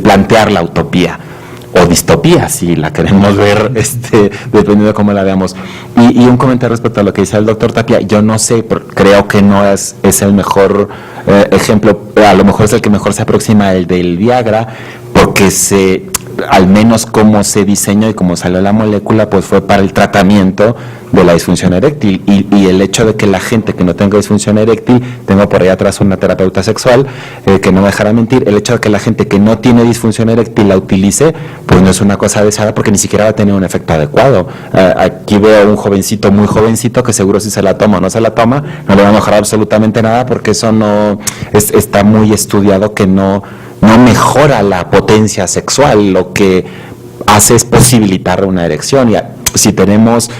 plantear la utopía o distopía, si la queremos ver, dependiendo de cómo la veamos. Y un comentario respecto a lo que dice el doctor Tapia, yo no sé, creo que no es el mejor ejemplo, a lo mejor es el que mejor se aproxima el del Viagra, porque al menos como se diseñó y como salió la molécula, pues fue para el tratamiento de la disfunción eréctil, y el hecho de que la gente que no tenga disfunción eréctil, tengo por ahí atrás una terapeuta sexual que no me dejará mentir, el hecho de que la gente que no tiene disfunción eréctil la utilice, pues no es una cosa deseada porque ni siquiera va a tener un efecto adecuado. Aquí veo un jovencito, muy jovencito, que seguro si se la toma o no se la toma, no le va a mejorar absolutamente nada, porque eso no está muy estudiado que no mejora la potencia sexual, lo que hace es posibilitar una erección. Y si tenemos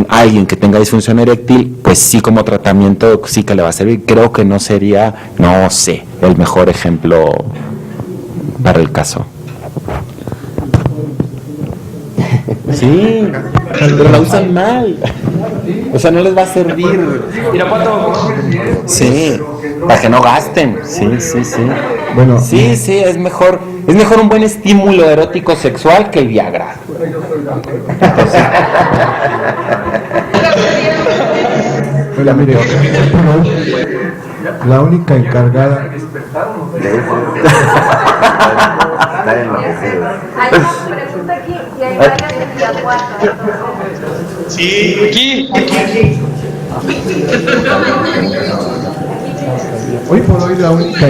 alguien que tenga disfunción eréctil, pues sí, como tratamiento sí que le va a servir. Creo que no sería, no sé, el mejor ejemplo para el caso. Sí, pero la usan mal. O sea, no les va a servir. Sí, para que no gasten. Sí. Bueno, sí, es mejor un buen estímulo erótico sexual que el Viagra. Oiga, mire, la única encargada. Sí, aquí. Hoy por hoy la única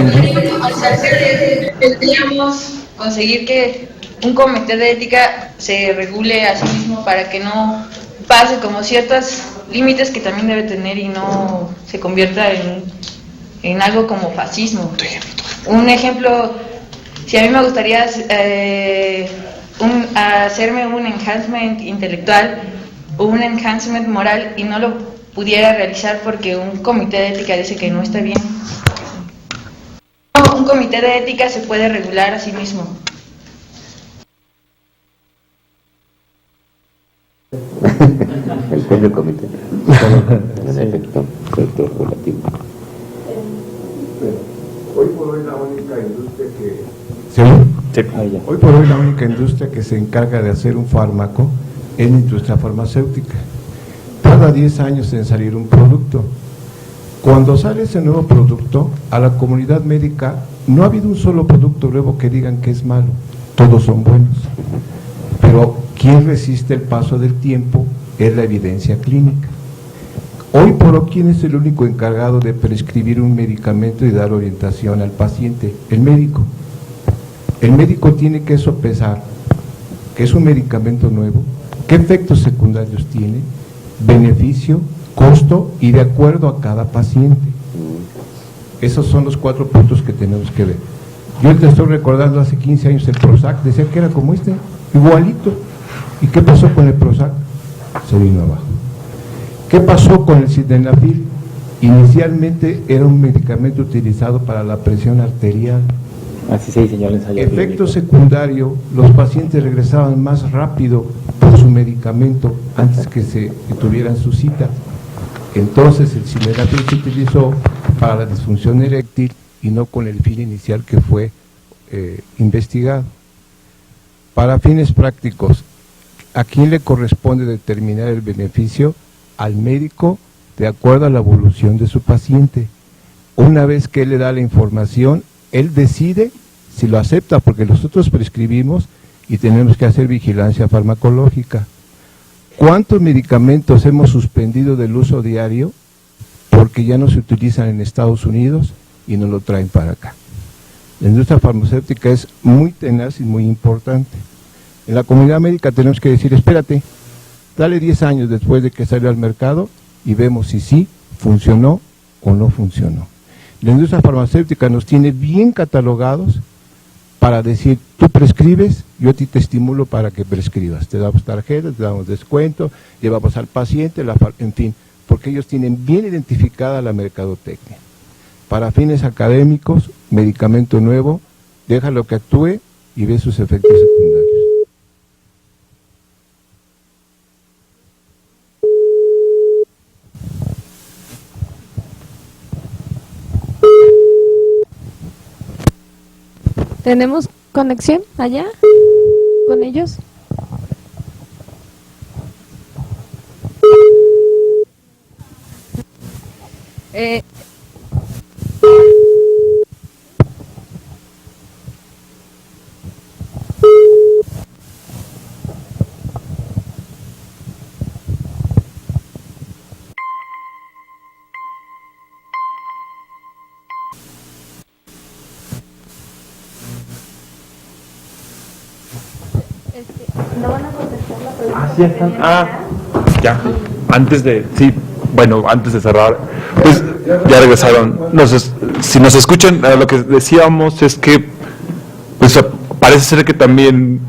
Deberíamos conseguir que un comité de ética se regule a sí mismo para que no pase como ciertos límites que también debe tener y no se convierta en algo como fascismo. Un ejemplo, si a mí me gustaría hacerme un enhancement intelectual o un enhancement moral y no lo pudiera realizar porque un comité de ética dice que no está bien. Un comité de ética se puede regular a sí mismo. El propio comité. En efecto, regulativo. Hoy por hoy la única industria Hoy por hoy la única industria que se encarga de hacer un fármaco es la industria farmacéutica. Tarda 10 años en salir un producto. Cuando sale ese nuevo producto, a la comunidad médica no ha habido un solo producto nuevo que digan que es malo, todos son buenos. Pero quien resiste el paso del tiempo es la evidencia clínica. Hoy por hoy, ¿quién es el único encargado de prescribir un medicamento y dar orientación al paciente? El médico. El médico tiene que sopesar que es un medicamento nuevo, qué efectos secundarios tiene, beneficio, costo y de acuerdo a cada paciente. Esos son los 4 puntos que tenemos que ver. Yo te estoy recordando hace 15 años el Prozac, decía que era como igualito. ¿Y qué pasó con el Prozac? Se vino abajo. ¿Qué pasó con el sildenafil? Inicialmente era un medicamento utilizado para la presión arterial Así se diseñó el ensayo Efecto clínico. secundario, los pacientes regresaban más rápido por su medicamento antes que tuvieran su cita. Entonces el cimetril se utilizó para la disfunción eréctil y no con el fin inicial que fue investigado. Para fines prácticos, ¿a quién le corresponde determinar el beneficio? Al médico, de acuerdo a la evolución de su paciente. Una vez que él le da la información, él decide si lo acepta, porque nosotros prescribimos y tenemos que hacer vigilancia farmacológica. ¿Cuántos medicamentos hemos suspendido del uso diario porque ya no se utilizan en Estados Unidos y no lo traen para acá? La industria farmacéutica es muy tenaz y muy importante. En la comunidad médica tenemos que decir, espérate, dale 10 años después de que salió al mercado y vemos si sí funcionó o no funcionó. La industria farmacéutica nos tiene bien catalogados para decir, tú prescribes, yo a ti te estimulo para que prescribas. Te damos tarjetas, te damos descuento, llevamos al paciente, en fin, porque ellos tienen bien identificada la mercadotecnia. Para fines académicos, medicamento nuevo, déjalo que actúe y ve sus efectos secundarios. ¿Tenemos conexión allá con ellos? ¿No van a contestar la pregunta? Ah, sí están. Ya. Antes de cerrar, pues ya regresaron. Si nos escuchan, lo que decíamos es que pues parece ser que también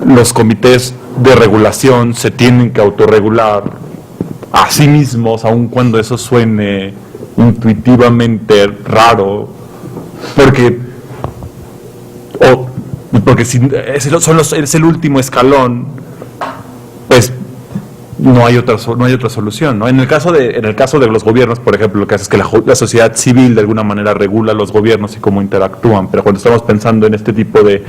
los comités de regulación se tienen que autorregular a sí mismos, aun cuando eso suene intuitivamente raro, porque si es el último escalón, pues no hay otra solución, ¿no? En el caso de los gobiernos, por ejemplo, lo que hace es que la sociedad civil de alguna manera regula a los gobiernos y cómo interactúan, pero cuando estamos pensando en este tipo de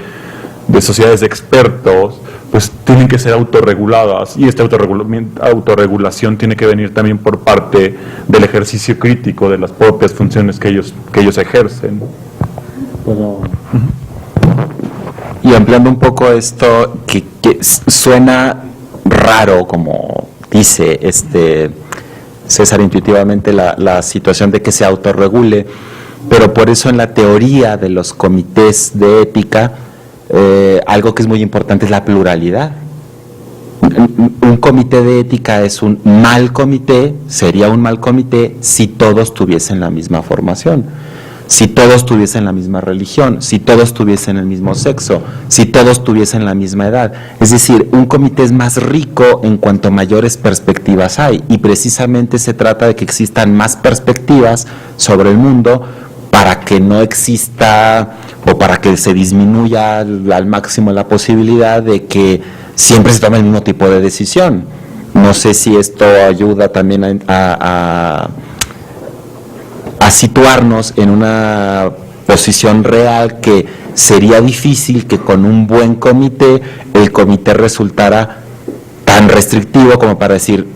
sociedades de expertos, pues tienen que ser autorreguladas, y esta autorregulación tiene que venir también por parte del ejercicio crítico de las propias funciones que ellos ejercen. Y ampliando un poco esto, que suena raro, como dice César intuitivamente, la situación de que se autorregule, pero por eso en la teoría de los comités de ética, algo que es muy importante es la pluralidad. Un comité de ética es un mal comité, sería un mal comité si todos tuviesen la misma formación, si todos tuviesen la misma religión, si todos tuviesen el mismo sexo, si todos tuviesen la misma edad. Es decir, un comité es más rico en cuanto mayores perspectivas hay, y precisamente se trata de que existan más perspectivas sobre el mundo para que no exista o para que se disminuya al máximo la posibilidad de que siempre se tome el mismo tipo de decisión. No sé si esto ayuda también a situarnos en una posición real, que sería difícil que con un buen comité el comité resultara tan restrictivo como para decir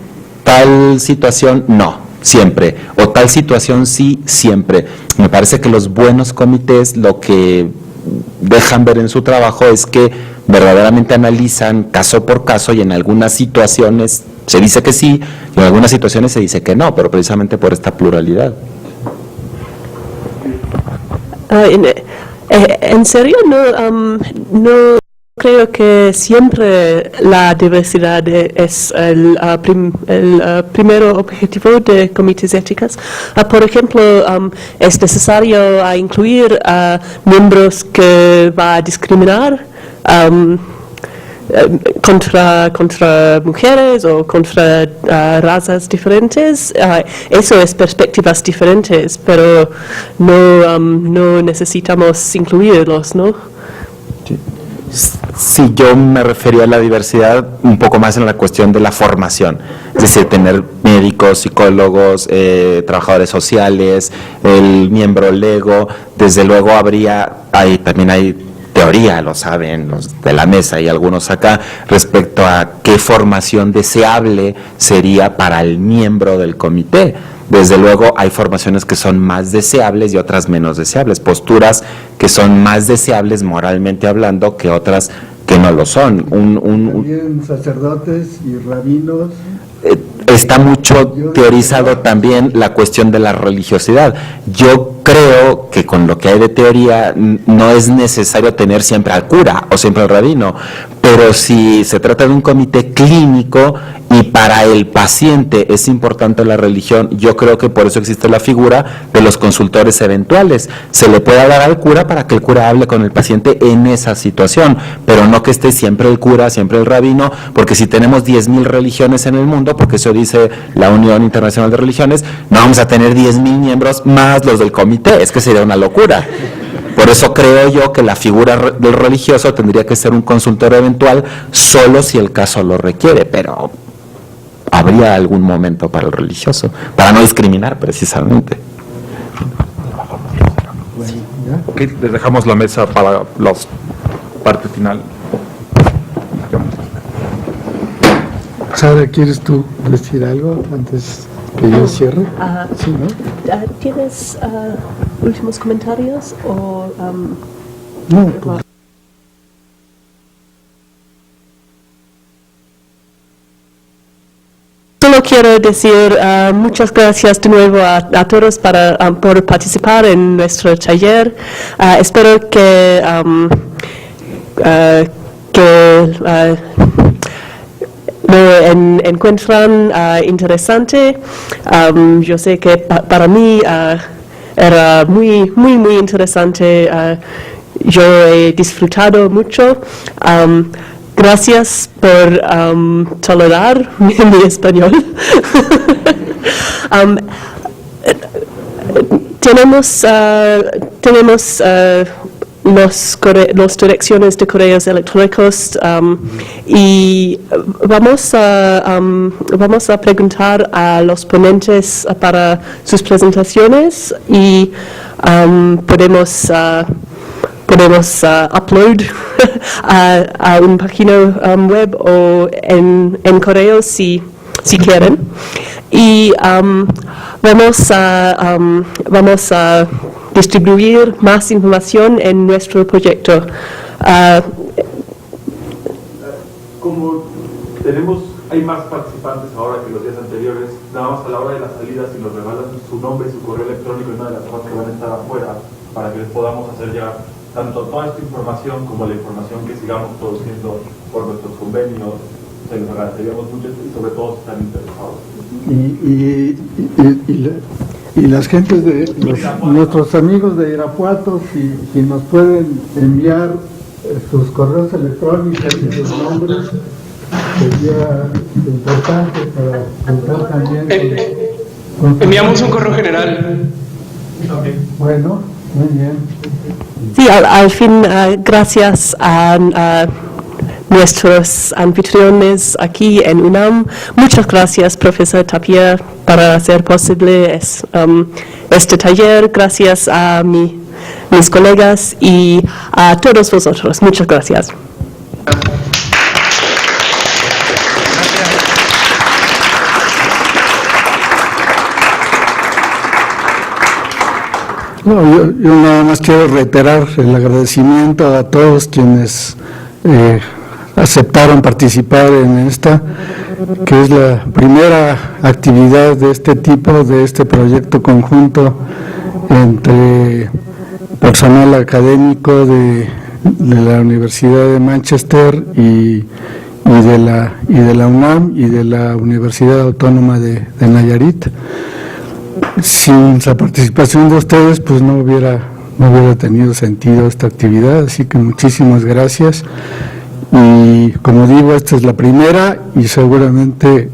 tal situación no, siempre, o tal situación sí, siempre. Me parece que los buenos comités lo que dejan ver en su trabajo es que verdaderamente analizan caso por caso, y en algunas situaciones se dice que sí y en algunas situaciones se dice que no, pero precisamente por esta pluralidad. En serio, no creo que siempre la diversidad es el primer objetivo de comités éticos. Por ejemplo, es necesario incluir miembros que va a discriminar. contra mujeres o contra razas diferentes. Eso es perspectivas diferentes, pero no necesitamos incluirlos, ¿no? Sí, yo me refería a la diversidad un poco más en la cuestión de la formación, es decir, tener médicos, psicólogos, trabajadores sociales, el miembro LEGO. Desde luego también hay teoría, lo saben los de la mesa y algunos acá, respecto a qué formación deseable sería para el miembro del comité. Desde luego hay formaciones que son más deseables y otras menos deseables, posturas que son más deseables moralmente hablando que otras que no lo son. También sacerdotes y rabinos. Está mucho teorizado también la cuestión de la religiosidad. Yo creo que con lo que hay de teoría no es necesario tener siempre al cura o siempre al rabino, pero si se trata de un comité clínico y para el paciente es importante la religión, yo creo que por eso existe la figura de los consultores eventuales. Se le puede hablar al cura para que el cura hable con el paciente en esa situación, pero no que esté siempre el cura, siempre el rabino, porque si tenemos 10.000 religiones en el mundo, porque eso dice la Unión Internacional de Religiones, no vamos a tener 10.000 miembros más los del comité, es que sería una locura. Por eso creo yo que la figura del religioso tendría que ser un consultor eventual solo si el caso lo requiere, pero habría algún momento para el religioso, para no discriminar precisamente. Ok, les dejamos la mesa para la parte final. Sara, ¿quieres tú decir algo antes que yo cierre? Sí, ¿no? ¿Tienes últimos comentarios o...? No, pues. Solo quiero decir muchas gracias de nuevo a todos por participar en nuestro taller. Espero que lo encuentran interesante. Yo sé que para mí era muy interesante. Yo he disfrutado mucho. Gracias por tolerar mi español. Tenemos las direcciones de correos electrónicos y vamos a preguntar a los ponentes para sus presentaciones y podemos upload a una página web o en correos si quieren. Y vamos a distribuir más información en nuestro proyecto. Como hay más participantes ahora que los días anteriores, nada más a la hora de la salida, si nos regalan su nombre y su correo electrónico y una de las cosas que van a estar afuera, para que les podamos hacer llegar tanto toda esta información como la información que sigamos produciendo por nuestros convenios, se los agradeceríamos mucho y sobre todo si están interesados. Y las gentes de nuestros amigos de Irapuato, si nos pueden enviar sus correos electrónicos y sus nombres, sería importante para contar también con enviamos un correo general. Bueno, muy bien. Sí, al fin, gracias a nuestros anfitriones aquí en UNAM. Muchas gracias, profesor Tapia, para hacer posible este taller. Gracias a mis colegas y a todos vosotros. Muchas gracias. No, yo nada más quiero reiterar el agradecimiento a todos quienes aceptaron participar en esta, que es la primera actividad de este tipo, de este proyecto conjunto entre personal académico de la Universidad de Manchester y de la UNAM y de la Universidad Autónoma de Nayarit. Sin la participación de ustedes, pues no hubiera tenido sentido esta actividad, así que muchísimas gracias. Y como digo, esta es la primera y seguramente,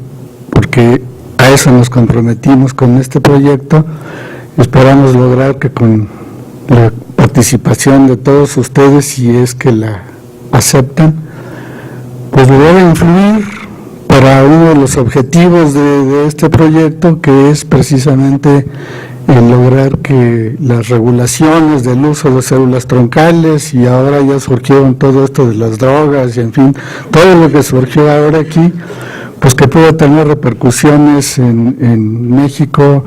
porque a eso nos comprometimos con este proyecto, esperamos lograr que con la participación de todos ustedes, si es que la aceptan, pues lograr influir para uno de los objetivos de este proyecto, que es precisamente el lograr que las regulaciones del uso de células troncales, y ahora ya surgieron todo esto de las drogas y en fin, todo lo que surgió ahora aquí, pues que pueda tener repercusiones en México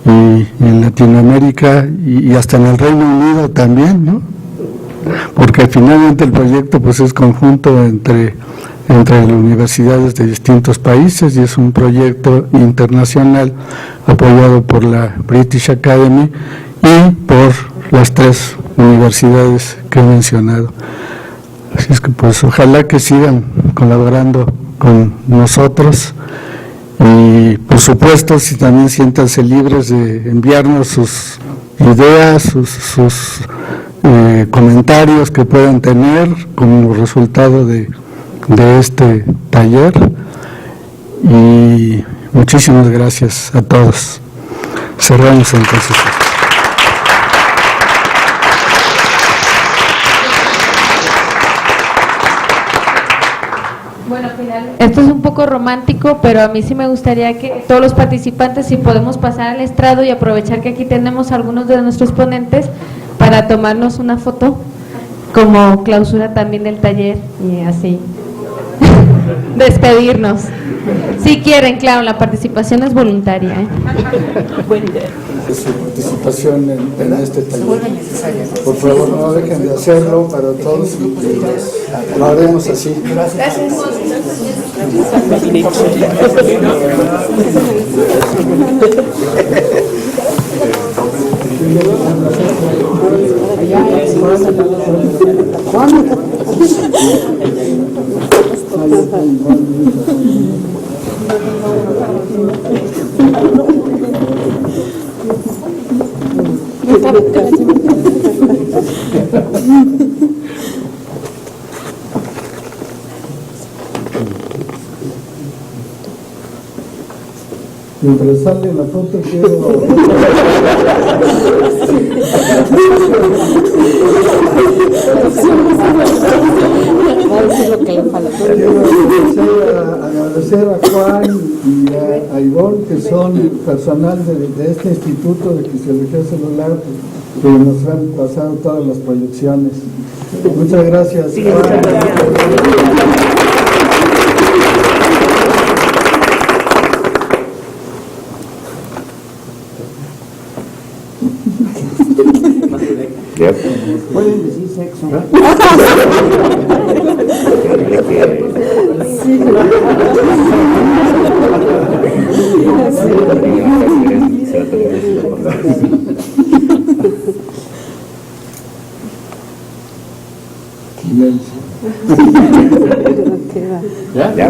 y en Latinoamérica y hasta en el Reino Unido también, ¿no? Porque finalmente el proyecto pues es conjunto entre universidades de distintos países y es un proyecto internacional apoyado por la British Academy y por las 3 universidades que he mencionado. Así es que pues ojalá que sigan colaborando con nosotros y por supuesto si también siéntanse libres de enviarnos sus ideas, sus comentarios que puedan tener como resultado de este taller, y muchísimas gracias a todos. Cerramos entonces. Bueno, esto es un poco romántico, pero a mí sí me gustaría que todos los participantes, si podemos pasar al estrado y aprovechar que aquí tenemos algunos de nuestros ponentes para tomarnos una foto como clausura también del taller y así despedirnos. Si quieren, claro, la participación es voluntaria, ¿eh? Buena idea. Su participación en este taller. Por favor, no dejen de hacerlo para todos y lo haremos así. Gracias. Mientras sale la foto quiero agradecer a Juan y a Ivonne, que son personal de este instituto de fisiología celular, que nos han pasado todas las proyecciones. Muchas gracias. Pueden decir sexo. ¿Ya?